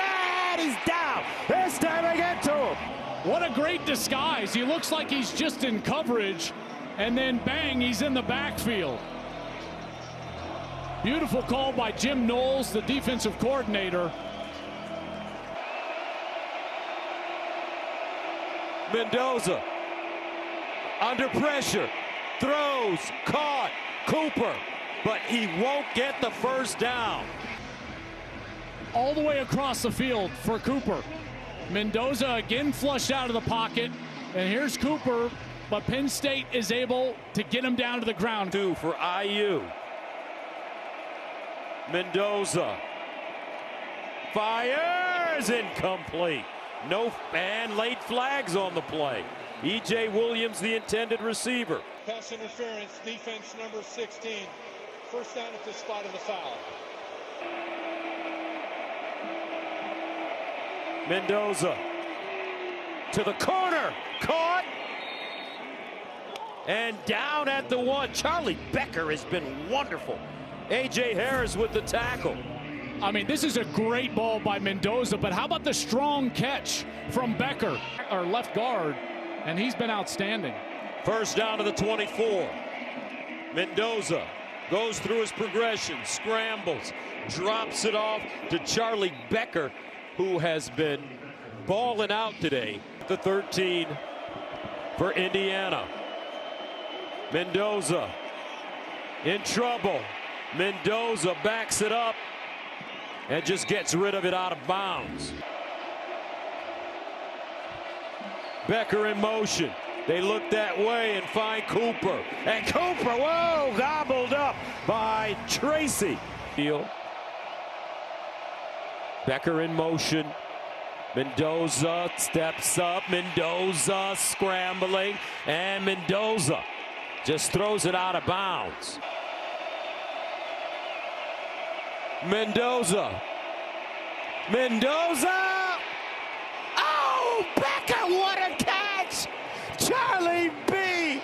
He's down. This time they get to him. What a great disguise. He looks like he's just in coverage, and then bang, he's in the backfield. Beautiful call by Jim Knowles, the defensive coordinator. Mendoza under pressure, throws, caught, Cooper, but he won't get the first down. All the way across the field for Cooper. Mendoza again flushed out of the pocket, and here's Cooper, but Penn State is able to get him down to the ground. 2 for IU. Mendoza fires, incomplete. No, and late flags on the play. E.J. Williams, the intended receiver. Pass interference, defense number 16, First down at this spot of the foul. Mendoza to the corner, caught, and down at the 1. Charlie Becker has been wonderful. A.J. Harris with the tackle. I mean, this is a great ball by Mendoza, but how about the strong catch from Becker, our left guard, and he's been outstanding. First down to the 24. Mendoza goes through his progression, scrambles, drops it off to Charlie Becker, who has been balling out today. The 13 for Indiana. Mendoza in trouble. Mendoza backs it up and just gets rid of it out of bounds. Becker in motion. They look that way and find Cooper. And Cooper, whoa, gobbled up by Tracy. Becker in motion. Mendoza steps up. Mendoza scrambling. And Mendoza just throws it out of bounds. Mendoza. Oh, Becker, what a catch! Charlie B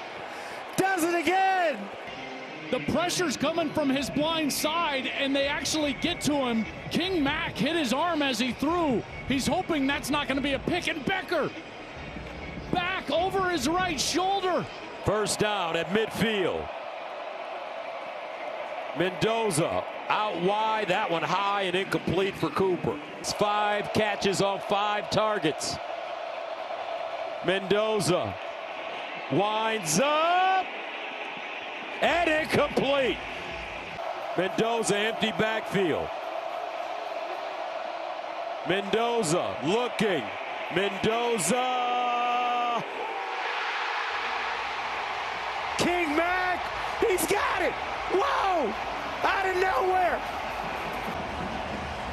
does it again. The pressure's coming from his blind side, and they actually get to him. King Mack hit his arm as he threw. He's hoping that's not going to be a pick, and Becker back over his right shoulder. First down at midfield. Mendoza out wide, that one high and incomplete for Cooper. It's 5 catches on 5 targets. Mendoza winds up and incomplete. Mendoza empty backfield. Mendoza looking. Mendoza. King Mack, he's got it. Whoa! Out of nowhere.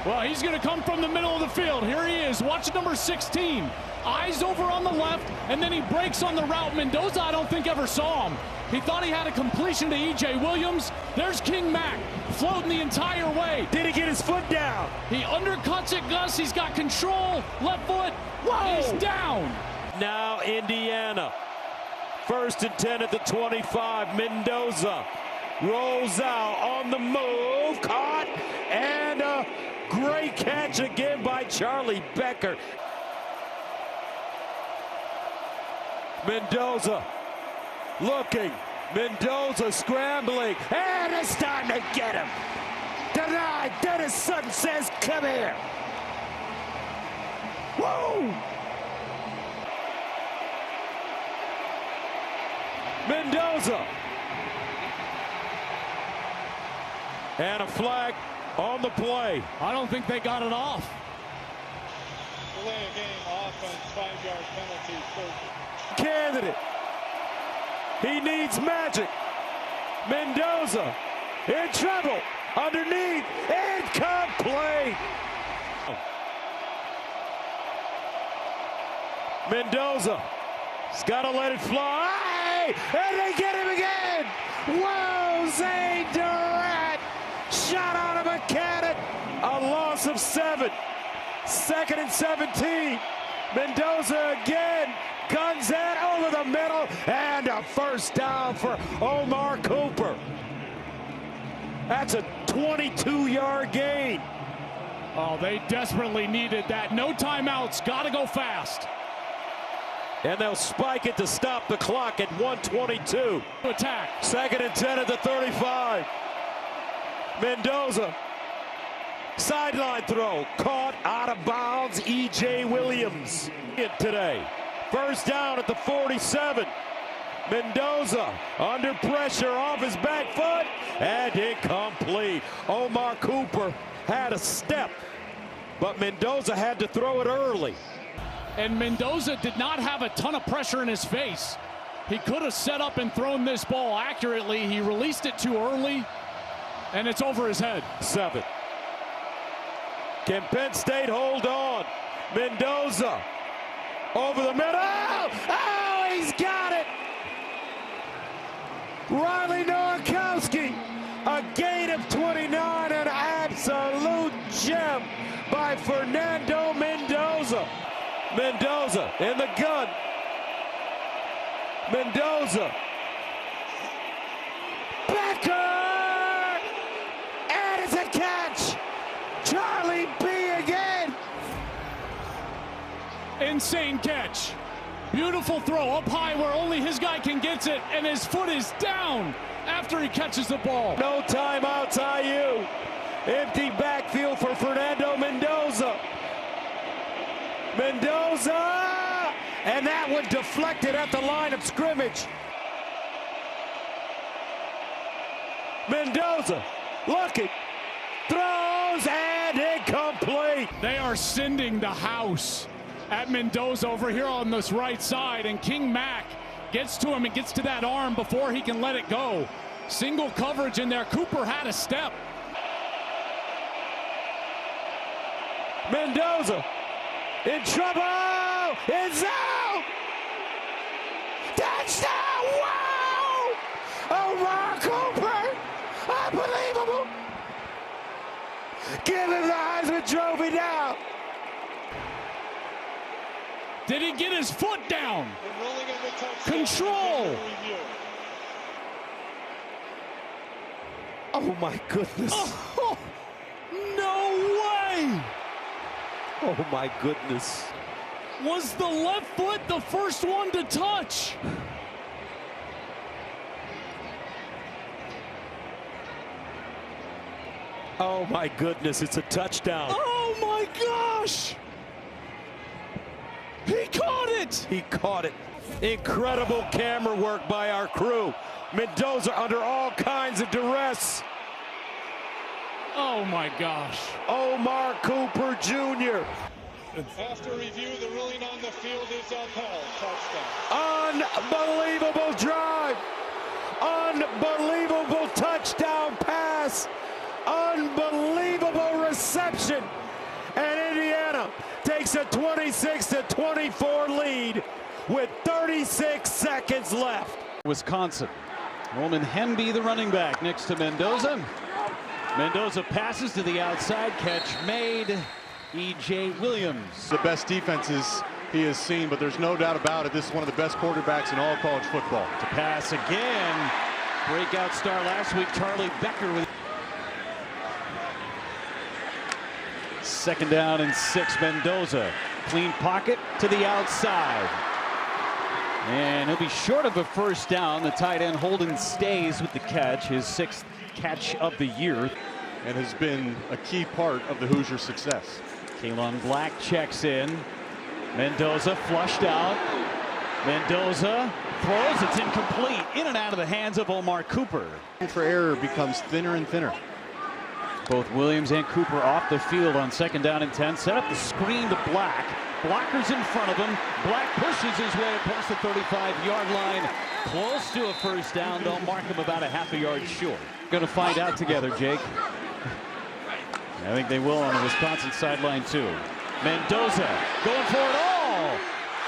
Well, he's going to come from the middle of the field. Here he is. Watch number 16. Eyes over on the left, and then he breaks on the route. Mendoza, I don't think, ever saw him. He thought he had a completion to E.J. Williams. There's King Mack floating the entire way. Did he get his foot down? He undercuts it, Gus. He's got control. Left foot. Whoa! He's down. Now Indiana. First and 10 at the 25. Mendoza rolls out on the move. Caught. And a great catch again by Charlie Becker. Mendoza looking. Mendoza scrambling. And it's time to get him. Denied. Dennis Sutton says, come here. Woo! Mendoza. And a flag on the play. I don't think they got it off. Delay a game offense, 5-yard penalty. Candidate. He needs magic. Mendoza in trouble. Underneath. Incomplete. Mendoza. He's got to let it fly. And they get him again. Whoa, Zane Durant. Shot out of a cannon. A loss of 7. 2nd and 17. Mendoza again. Guns it over the middle. And a first down for Omar Cooper. That's a 22-yard gain. Oh, they desperately needed that. No timeouts. Got to go fast. And they'll spike it to stop the clock at 1:22. Attack. 2nd and 10 at the 35. Mendoza. Sideline throw. Caught out of bounds. E.J. Williams today. First down at the 47. Mendoza under pressure off his back foot. And incomplete. Omar Cooper had a step. But Mendoza had to throw it early. And Mendoza did not have a ton of pressure in his face. He could have set up and thrown this ball accurately. He released it too early, and it's over his head. 7. Can Penn State hold on? Mendoza over the middle. Oh, he's got it. Riley Nowakowski A gain of 29, an absolute gem by Fernando Mendoza. Mendoza in the gun. Mendoza. Becker! And it's a catch! Charlie B again! Insane catch. Beautiful throw up high where only his guy can get it, and his foot is down after he catches the ball. No timeouts, IU. Empty backfield for Fernando Mendoza. Mendoza! And that one deflected at the line of scrimmage. Mendoza looking, throws, and incomplete. They are sending the house at Mendoza over here on this right side, and King Mack gets to him and gets to that arm before he can let it go. Single coverage in there. Cooper had a step. Mendoza in trouble. It's out. Touchdown! Wow! Omar Cooper! Unbelievable! Give him the Heisman Trophy now. Did he get his foot down? Control. Oh my goodness. Oh, no way. Oh my goodness. Was the left foot the first one to touch? Oh my goodness, it's a touchdown. Oh my gosh! He caught it! He caught it. Incredible camera work by our crew. Mendoza under all kinds of duress. Oh my gosh. Omar Cooper Jr. After review, the ruling on the field is upheld. Touchdown. Unbelievable drive. Unbelievable touchdown pass. Unbelievable reception. And Indiana takes a 26-24 lead with 36 seconds left. Wisconsin. Roman Hemby, the running back, next to Mendoza. Mendoza passes to the outside, catch made. E.J. Williams. The best defenses he has seen, but there's no doubt about it. This is one of the best quarterbacks in all college football. To pass again. Breakout star last week, Charlie Becker with. Second down and 6, Mendoza. Clean pocket to the outside. And he'll be short of a first down. The tight end Holden stays with the catch, his 6th catch of the year. And has been a key part of the Hoosiers' success. Kalon Black checks in. Mendoza flushed out. Mendoza throws, it's incomplete. In and out of the hands of Omar Cooper. For error becomes thinner and thinner. Both Williams and Cooper off the field on 2nd down and 10. Set up the screen to Black. Blockers in front of him. Black pushes his way across the 35-yard line. Close to a first down. They'll mark him about a half a yard short. Going to find out together, Jake. I think they will on the Wisconsin sideline too. Mendoza going for it all.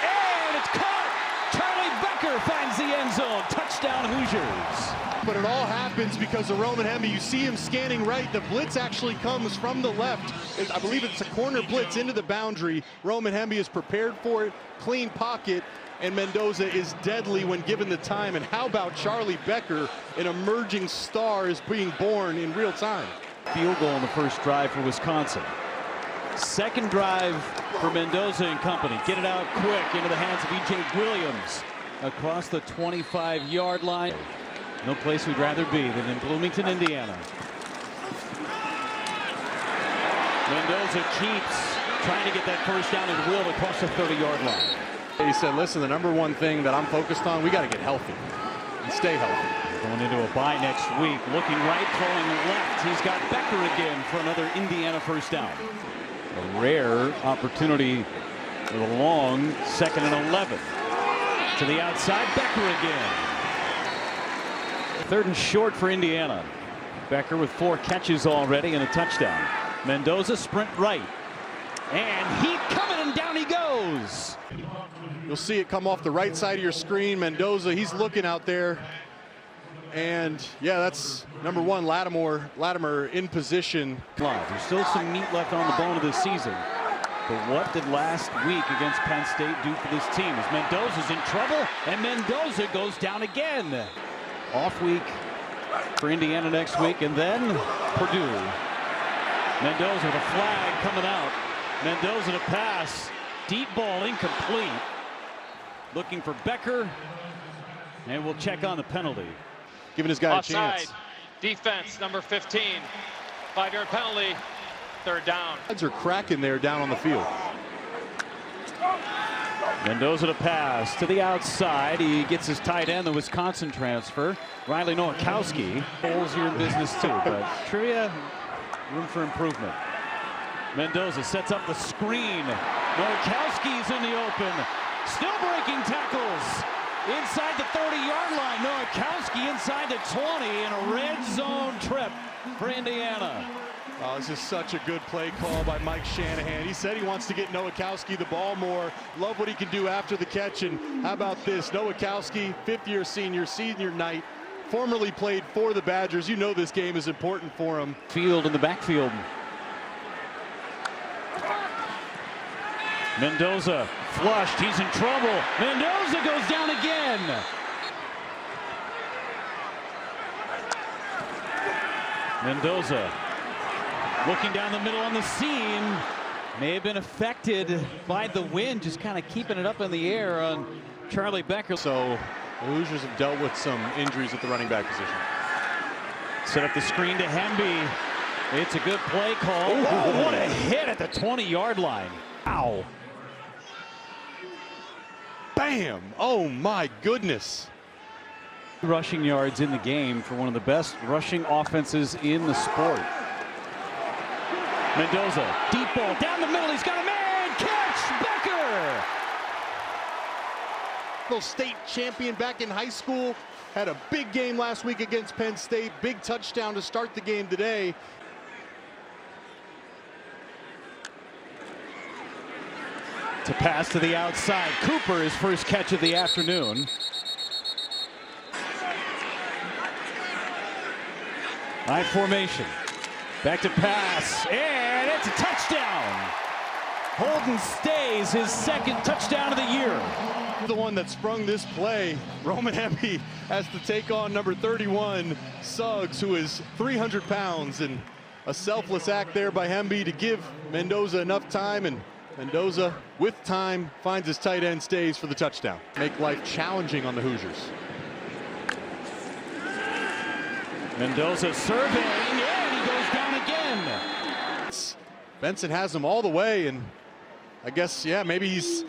And it's caught. Charlie Becker finds the end zone. Touchdown Hoosiers. But it all happens because of Roman Hemby. You see him scanning right. The blitz actually comes from the left. I believe it's a corner blitz into the boundary. Roman Hemby is prepared for it. Clean pocket. And Mendoza is deadly when given the time. And how about Charlie Becker? An emerging star is being born in real time. Field goal in the first drive for Wisconsin. Second drive for Mendoza and company. Get it out quick into the hands of E.J. Williams across the 25-yard line. No place we'd rather be than in Bloomington, Indiana. Mendoza keeps trying to get that first down and will across the 30-yard line. He said, listen, the number one thing that I'm focused on, we got to get healthy and stay healthy. Going into a bye next week, looking right, throwing left. He's got Becker again for another Indiana first down. A rare opportunity with a long 2nd and 11. To the outside, Becker again. 3rd and short for Indiana. Becker with 4 catches already and a touchdown. Mendoza sprint right. And he coming and down he goes. You'll see it come off the right side of your screen. Mendoza, he's looking out there. And yeah, that's number one, Latimer in position. There's still some meat left on the bone of this season. But what did last week against Penn State do for this team? As Mendoza's in trouble, and Mendoza goes down again. Off week for Indiana next week, and then Purdue. Mendoza with a flag coming out. Mendoza to pass. Deep ball incomplete. Looking for Becker. And we'll check on the penalty. Giving his guy offside. a chance. Defense, number 15. 5-yard penalty. Third down. Heads are cracking there down on the field. Mendoza to pass to the outside. He gets his tight end, the Wisconsin transfer. Riley Nowakowski. Holes here in business too, but trivia, room for improvement. Mendoza sets up the screen. Nowakowski's in the open. Still breaking tackles. Inside the 30-yard line. Nowakowski inside the 20 in a red zone trip for Indiana. Oh, this is such a good play call by Mike Shanahan. He said he wants to get Nowakowski the ball more. Love what he can do after the catch. And how about this? Nowakowski, fifth-year senior night, formerly played for the Badgers. You know this game is important for him. Field in the backfield. Mendoza flushed. He's in trouble. Mendoza goes down again. Mendoza looking down the middle on the seam. May have been affected by the wind, just kind of keeping it up in the air on Charlie Becker. So the Hoosiers have dealt with some injuries at the running back position. Set up the screen to Hemby. It's a good play call. Oh, what a hit at the 20-yard line. Ow. Bam! Oh my goodness. Rushing yards in the game for one of the best rushing offenses in the sport. Mendoza, deep ball down the middle. He's got a man. Catch, Becker. State champion back in high school. Had a big game last week against Penn State. Big touchdown to start the game today. To pass to the outside. Cooper, his first catch of the afternoon. High formation. Back to pass. And it's a touchdown. Holden stays his second touchdown of the year. The one that sprung this play, Roman Hemby has to take on number 31, Suggs, who is 300 pounds. And a selfless act there by Hemby to give Mendoza enough time, and Mendoza, with time, finds his tight end, stays for the touchdown. Make life challenging on the Hoosiers. Mendoza surveying, and he goes down again. Benson has him all the way, and I guess, yeah, maybe he's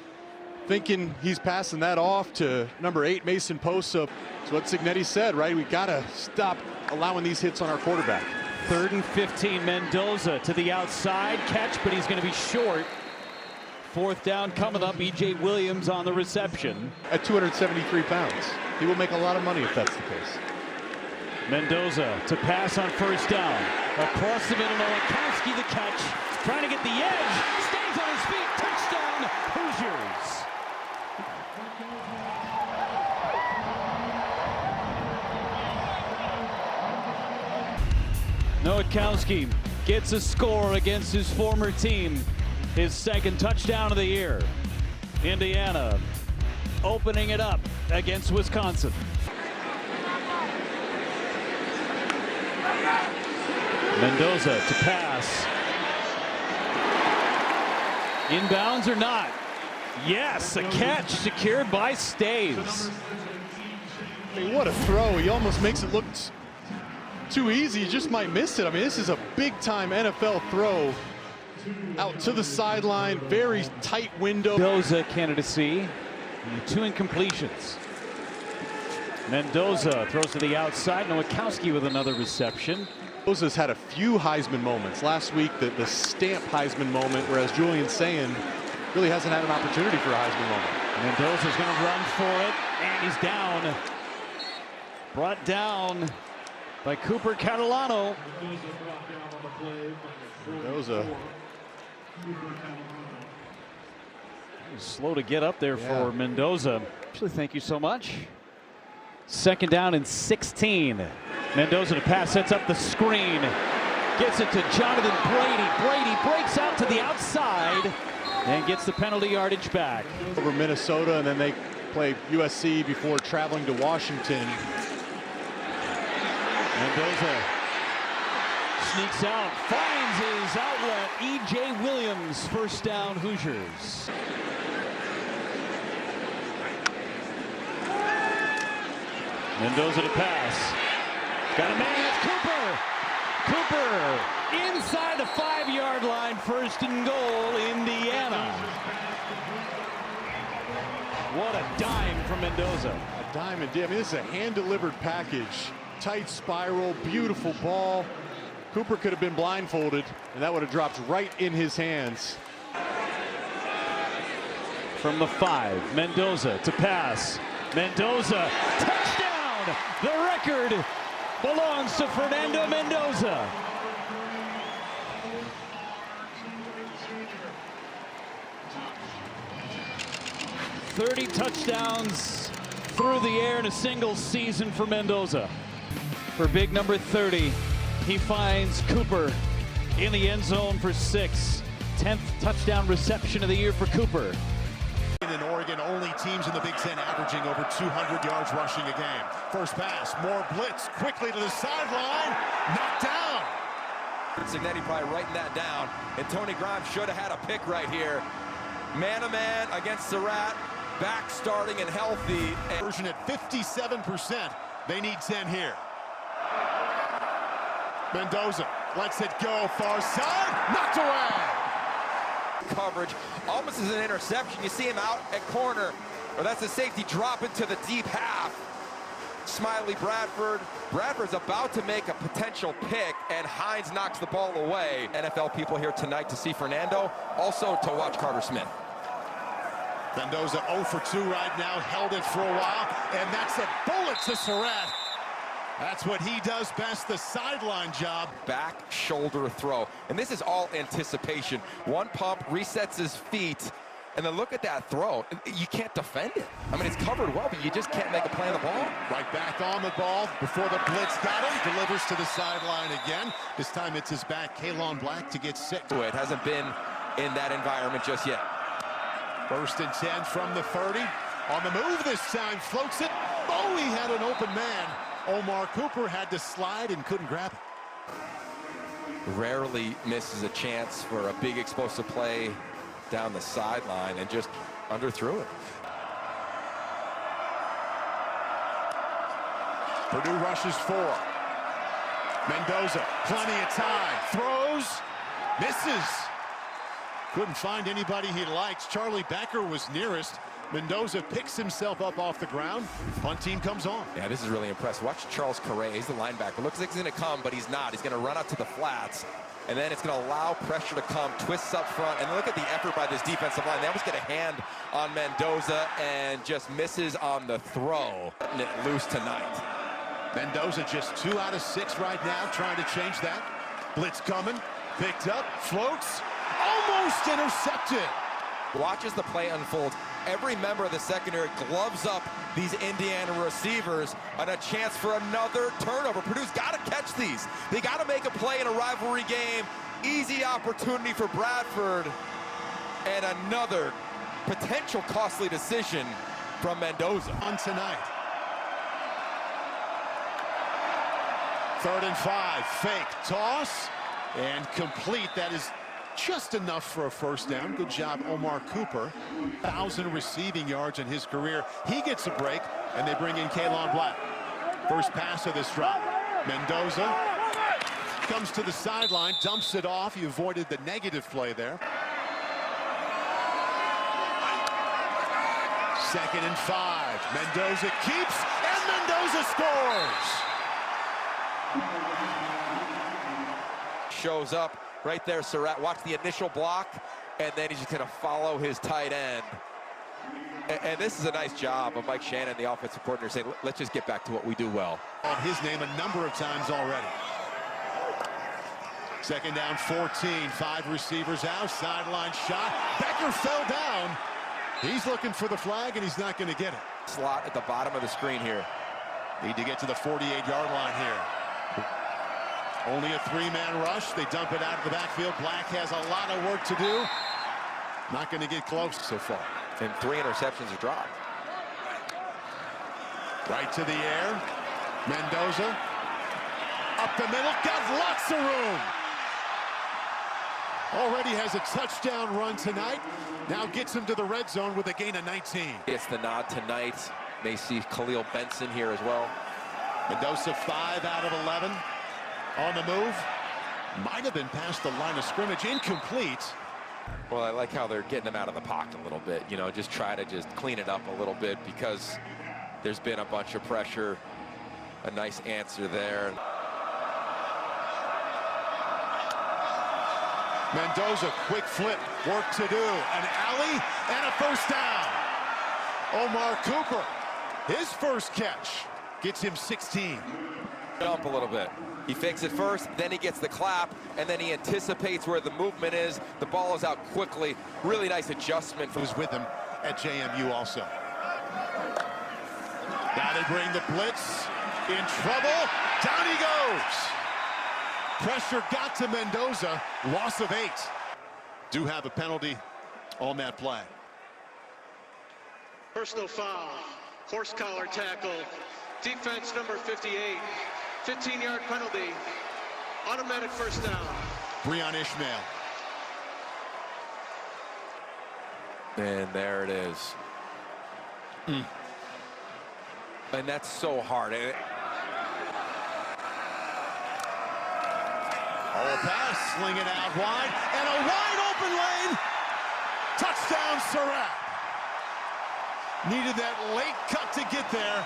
thinking he's passing that off to number 8, Mason Posa. That's what Signetti said, right? We got to stop allowing these hits on our quarterback. 3rd and 15, Mendoza to the outside. Catch, but he's going to be short. 4th down coming up. E.J. Williams on the reception. At 273 pounds. He will make a lot of money if that's the case. Mendoza to pass on 1st down. Across the middle, Nowakowski the catch. Trying to get the edge. Stays on his feet. Touchdown, Hoosiers. Nowakowski gets a score against his former team. His 2nd touchdown of the year. Indiana opening it up against Wisconsin. Mendoza to pass. Inbounds or not? Yes, a catch secured by Stays. I mean, what a throw. He almost makes it look too easy. You just might miss it. I mean, this is a big-time NFL throw. Out to the sideline, very tight window. Mendoza candidacy, and 2 incompletions. Mendoza throws to the outside. Nowakowski with another reception. Mendoza's had a few Heisman moments. Last week, the stamp Heisman moment, whereas Julian Sayin really hasn't had an opportunity for a Heisman moment. Mendoza's going to run for it, and he's down. Brought down by Cooper Catalano. Mendoza. Slow to get up there for Mendoza. Actually, thank you so much. Second down and 16. Mendoza to pass, sets up the screen. Gets it to Jonathan Brady. Brady breaks out to the outside and gets the penalty yardage back. Over Minnesota, and then they play USC before traveling to Washington. Mendoza sneaks out, finds his outlet. E.J. Williams, first down, Hoosiers. Mendoza to pass. Got a man, it's Cooper. Cooper inside the 5-yard line, first and goal, Indiana. What a dime from Mendoza. A dime indeed. I mean, this is a hand-delivered package. Tight spiral, beautiful ball. Cooper could have been blindfolded, and that would have dropped right in his hands. From the 5, Mendoza to pass. Mendoza, touchdown! The record belongs to Fernando Mendoza. "30 touchdowns through the air in a single season for Mendoza. For big number 30, he finds Cooper in the end zone for 6. 10th touchdown reception of the year for Cooper. In Oregon, only teams in the Big Ten averaging over 200 yards rushing a game. First pass, more blitz, quickly to the sideline, knocked down. Signetti probably writing that down, and Tony Grimes should have had a pick right here. Man-to-man against Surratt, back starting and healthy. Version at 57%. They need 10 here. Mendoza lets it go, far side, knocked away. Coverage almost as an interception. You see him out at corner, or that's a safety drop into the deep half. Smiley Bradford. Bradford's about to make a potential pick, and Hines knocks the ball away. NFL people here tonight to see Fernando, also to watch Carter Smith. Mendoza 0 for 2 right now, held it for a while, and that's a bullet to Surratt. That's what he does best, the sideline job. Back shoulder throw, and this is all anticipation. One pump, resets his feet, and then look at that throw. You can't defend it. I mean, it's covered well, but you just can't make a play on the ball. Right back on the ball before the blitz got him, delivers to the sideline again. This time it's his back, Kalon Black, to get 6. It hasn't been in that environment just yet. First and 10 from the 30. On the move this time, floats it. Oh, he had an open man. Omar Cooper had to slide and couldn't grab it. Rarely misses a chance for a big explosive play down the sideline and just underthrew it. Purdue rushes 4. Mendoza, plenty of time. Throws, misses. Couldn't find anybody he likes. Charlie Becker was nearest. Mendoza picks himself up off the ground. Punt team comes on. Yeah, this is really impressive. Watch Charles Correa. He's the linebacker. Looks like he's going to come, but he's not. He's going to run out to the flats, and then it's going to allow pressure to come. Twists up front, and look at the effort by this defensive line. They almost get a hand on Mendoza and just misses on the throw. Letting it loose tonight. Mendoza just 2 out of 6 right now, trying to change that. Blitz coming, picked up, floats, almost intercepted. Watch as the play unfolds. Every member of the secondary gloves up these Indiana receivers on a chance for another turnover. Purdue's got to catch these. They got to make a play in a rivalry game. Easy opportunity for Bradford. And another potential costly decision from Mendoza. On tonight. 3rd and 5, fake toss and complete. That is just enough for a first down. Good job, Omar Cooper. 1,000 receiving yards in his career. He gets a break, and they bring in Kalon Black. First pass of this drive. Mendoza comes to the sideline, dumps it off. He avoided the negative play there. 2nd and 5. Mendoza keeps, and Mendoza scores. Shows up right there, Surratt. Watch the initial block, and then he's just going to follow his tight end. And this is a nice job of Mike Shannon, the offensive coordinator, saying, let's just get back to what we do well. On his name a number of times already. 2nd down, 14. 5 receivers out. Sideline shot. Becker fell down. He's looking for the flag, and he's not going to get it. Slot at the bottom of the screen here. Need to get to the 48-yard line here. Only a three-man rush. They dump it out of the backfield. Black has a lot of work to do. Not going to get close so far. And 3 interceptions are dropped. Right to the air. Mendoza. Up the middle. Got lots of room. Already has a touchdown run tonight. Now gets him to the red zone with a gain of 19. It's the nod tonight. May see Khalil Benson here as well. Mendoza 5 out of 11. On the move. Might have been past the line of scrimmage. Incomplete. Well, I like how they're getting him out of the pocket a little bit. You know, just try to just clean it up a little bit because there's been a bunch of pressure. A nice answer there. Mendoza, quick flip, work to do. An alley and a first down. Omar Cooper, his first catch, gets him 16. Jump a little bit. He fakes it first, then he gets the clap, and then he anticipates where the movement is. The ball is out quickly. Really nice adjustment. Who's with him at JMU also. Now they bring the blitz. In trouble. Down he goes. Pressure got to Mendoza. Loss of 8. Do have a penalty on that play. Personal foul. Horse collar tackle. Defense number 58. 15-yard penalty. Automatic first down. Breon Ishmael. And there it is. And that's so hard. Oh, pass, sling it out wide, and a wide open lane. Touchdown, Surratt. Needed that late cut to get there.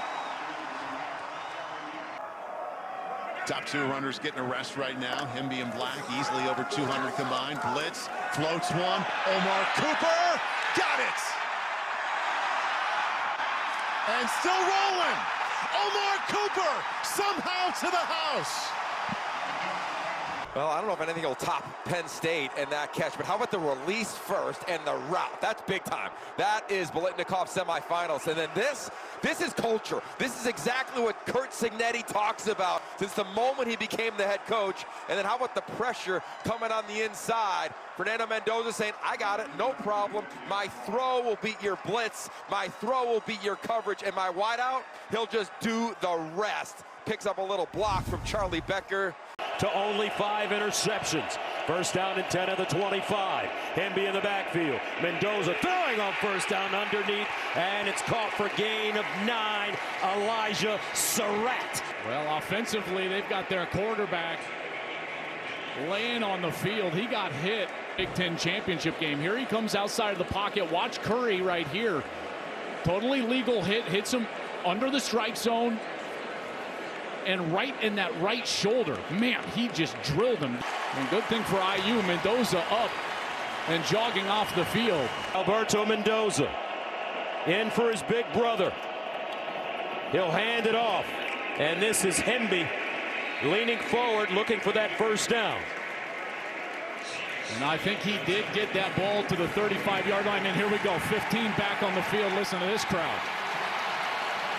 Top 2 runners getting a rest right now. Hemby and Black easily over 200 combined. Blitz, floats one. Omar Cooper, got it. And still rolling. Omar Cooper somehow to the house. Well, I don't know if anything will top Penn State and that catch, but how about the release first and the route? That's big time. That is Biletnikoff semifinals. And then this is culture. This is exactly what Curt Cignetti talks about since the moment he became the head coach. And then how about the pressure coming on the inside? Fernando Mendoza saying, I got it, no problem. My throw will beat your blitz. My throw will beat your coverage. And my wideout, he'll just do the rest. Picks up a little block from Charlie Becker. To only 5 interceptions. First down and 10 of the 25. Hemby in the backfield. Mendoza throwing on first down underneath, and it's caught for gain of 9. Elijah Surratt. Well, offensively, they've got their quarterback laying on the field. He got hit. Big Ten championship game. Here he comes outside of the pocket. Watch Curry right here. Totally legal hit. Hits him under the strike zone. And right in that right shoulder. Man, he just drilled him. And good thing for IU, Mendoza up and jogging off the field. Alberto Mendoza in for his big brother. He'll hand it off. And this is Hemby leaning forward, looking for that first down. And I think he did get that ball to the 35-yard line. And here we go, 15 back on the field. Listen to this crowd.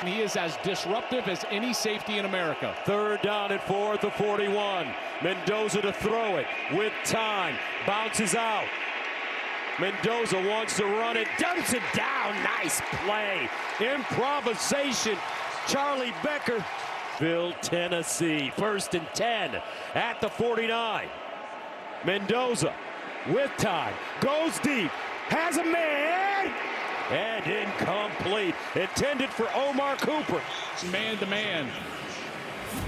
He is as disruptive as any safety in America. Third down and 4 at the 41. Mendoza to throw it with time. Bounces out. Mendoza wants to run it. Dumps it down. Nice play. Improvisation. Charlie Becker. Tennessee. First and 10 at the 49. Mendoza with time. Goes deep. Has a man. And incomplete. Intended for Omar Cooper. Man-to-man.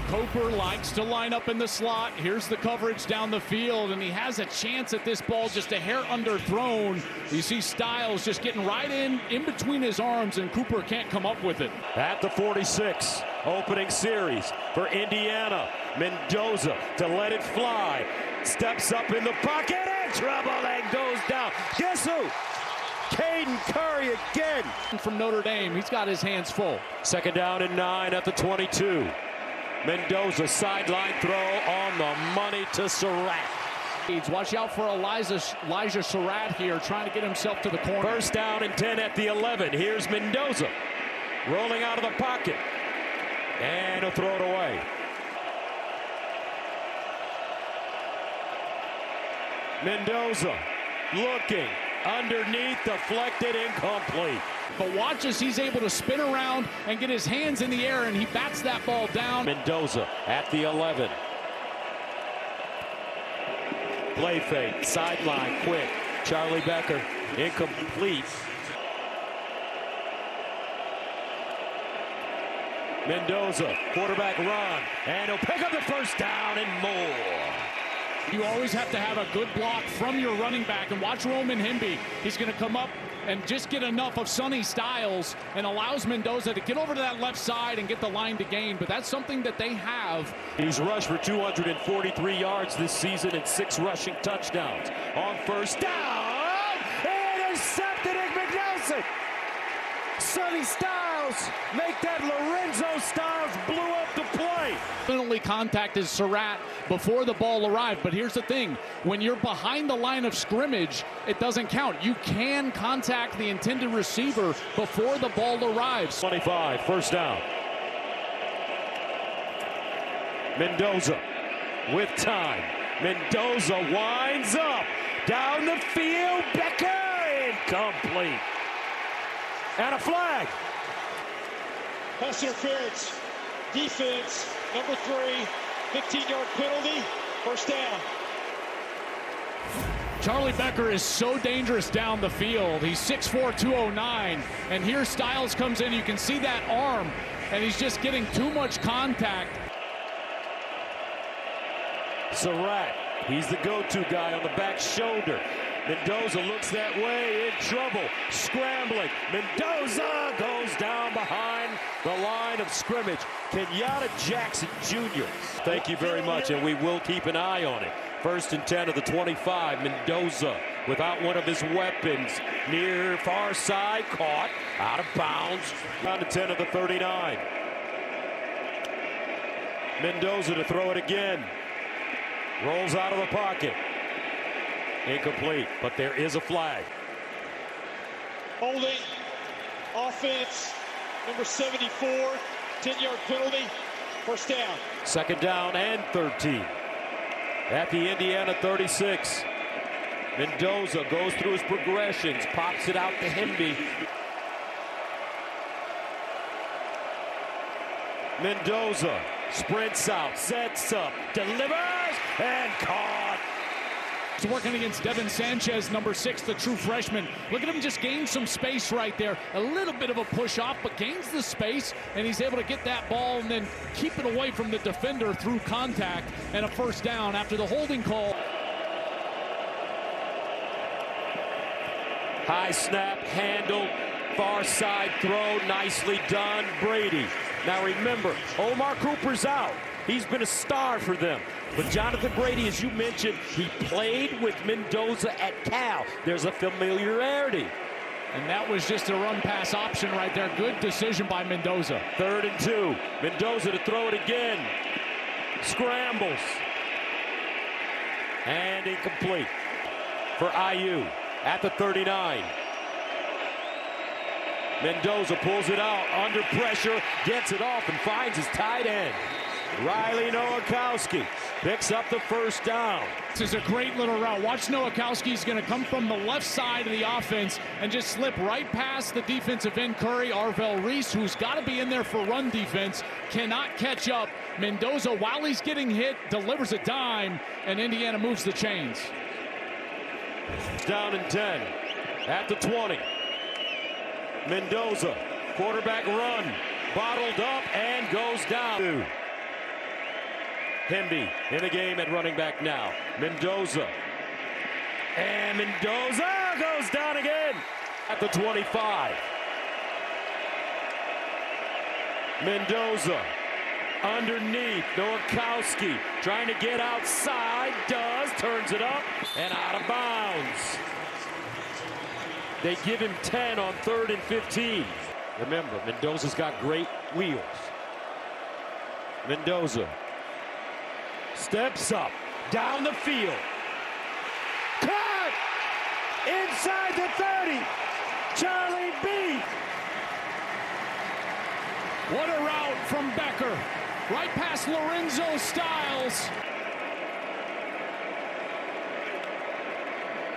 Cooper likes to line up in the slot. Here's the coverage down the field, and he has a chance at this ball, just a hair underthrown. You see Styles just getting right in between his arms, and Cooper can't come up with it. At the 46, opening series for Indiana. Mendoza to let it fly. Steps up in the pocket, and trouble, and goes down. Guess who? Caden Curry again. From Notre Dame, he's got his hands full. Second down and 9 at the 22. Mendoza sideline throw on the money to Surratt. Watch out for Elijah Surratt here, trying to get himself to the corner. First down and 10 at the 11. Here's Mendoza rolling out of the pocket. And he'll throw it away. Mendoza looking underneath, deflected, incomplete. But watch as he's able to spin around and get his hands in the air, and he bats that ball down. Mendoza at the 11. Play fake, sideline, quick. Charlie Becker, incomplete. Mendoza, quarterback run, and he'll pick up the first down and more. You always have to have a good block from your running back, and watch Roman Hemby. He's going to come up and just get enough of Sonny Styles and allows Mendoza to get over to that left side and get the line to gain, but that's something that they have. He's rushed for 243 yards this season and 6 rushing touchdowns. On first down, intercepted McNelson. Sonny Styles make that Lorenzo Styles blew up the play. Penalty contacted Surratt before the ball arrived, but here's the thing. When you're behind the line of scrimmage, it doesn't count. You can contact the intended receiver before the ball arrives. 25, first down. Mendoza with time. Mendoza winds up. Down the field, Becker, incomplete. And a flag. Pass interference. Defense, number 3, 15-yard penalty, first down. Charlie Becker is so dangerous down the field. He's 6'4", 209, and here Styles comes in. You can see that arm, and he's just getting too much contact. Surratt, he's the go-to guy on the back shoulder. Mendoza looks that way, in trouble, scrambling. Mendoza goes down behind the line of scrimmage. Kenyatta Jackson Jr. Thank you very much, and we will keep an eye on it. First and 10 of the 25. Mendoza without one of his weapons. Near far side, caught, out of bounds. Down to 10 of the 39. Mendoza to throw it again. Rolls out of the pocket. Incomplete, but there is a flag. Holding, offense, number 74, 10-yard penalty, first down. Second down and 13. At the Indiana 36. Mendoza goes through his progressions, pops it out to Hemby. Mendoza sprints out, sets up, delivers, and caught. He's working against Devin Sanchez, number 6, the true freshman. Look at him just gain some space right there. A little bit of a push off, but gains the space, and he's able to get that ball and then keep it away from the defender through contact, and a first down after the holding call. High snap, handle, far side throw, nicely done, Brady. Now remember, Omar Cooper's out. He's been a star for them. But Jonathan Brady, as you mentioned, he played with Mendoza at Cal. There's a familiarity. And that was just a run-pass option right there. Good decision by Mendoza. 3rd and 2. Mendoza to throw it again. Scrambles. And incomplete for IU at the 39. Mendoza pulls it out under pressure, gets it off, and finds his tight end. Riley Nowakowski picks up the first down. This is a great little route. Watch Nowakowski. He's going to come from the left side of the offense and just slip right past the defensive end Curry. Arvell Reese, who's got to be in there for run defense, cannot catch up. Mendoza, while he's getting hit, delivers a dime, and Indiana moves the chains. Down in 10 at the 20. Mendoza, quarterback run, bottled up and goes down. Hemby in the game at running back now. Mendoza. And Mendoza goes down again at the 25. Mendoza underneath. Nowakowski trying to get outside. Does. Turns it up and out of bounds. They give him 10 on 3rd and 15. Remember, Mendoza's got great wheels. Mendoza steps up, down the field. Caught! Inside the 30. Charlie B. What a route from Becker. Right past Lorenzo Styles.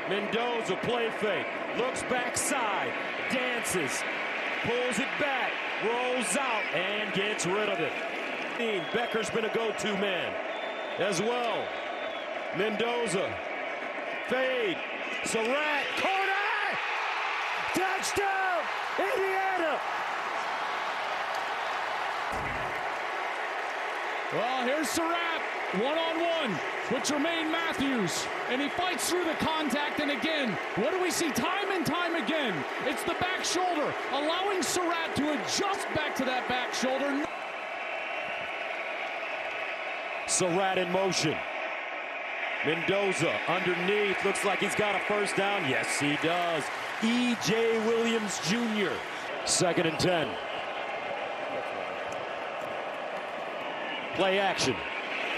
Mendoza play fake. Looks backside. Dances. Pulls it back. Rolls out and gets rid of it. Becker's been a go-to man as well. Mendoza. Fade. Surratt. Corner! Touchdown! Indiana! Well, here's Surratt, one-on-one with Jermaine Matthews, and he fights through the contact, and again, what do we see time and time again? It's the back shoulder, allowing Surratt to adjust back to that back shoulder. Surratt in motion. Mendoza underneath, looks like he's got a first down. Yes, he does. E.J. Williams Jr. 2nd and 10. Play action.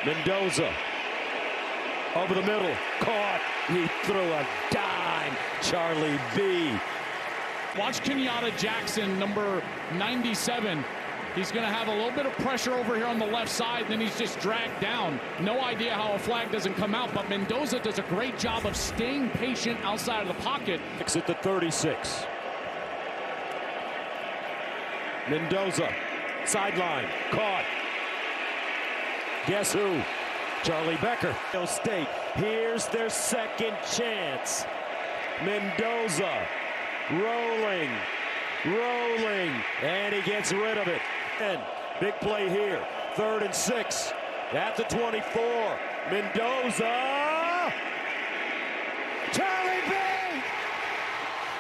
Mendoza over the middle. Caught. He threw a dime. Charlie B. Watch Kenyatta Jackson, number 97. He's going to have a little bit of pressure over here on the left side, then he's just dragged down. No idea how a flag doesn't come out, but Mendoza does a great job of staying patient outside of the pocket. At the 36. Mendoza, sideline, caught. Guess who? Charlie Becker. Penn State, here's their second chance. Mendoza, rolling, and he gets rid of it. And big play here, 3rd and 6 at the 24. Mendoza, Charlie B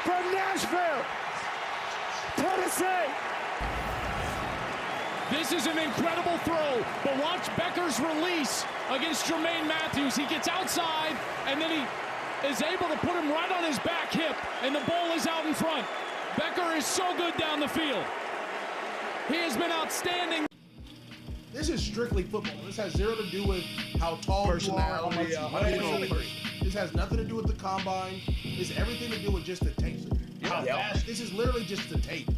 from Nashville, Tennessee. This is an incredible throw, but watch Becker's release against Jermaine Matthews. He gets outside, and then he is able to put him right on his back hip, and the ball is out in front. Becker is so good down the field. He has been outstanding. This is strictly football. This has zero to do with how tall personality, you are. This has nothing to do with the combine. This has everything to do with just the tape. How fast. This is literally just the tape.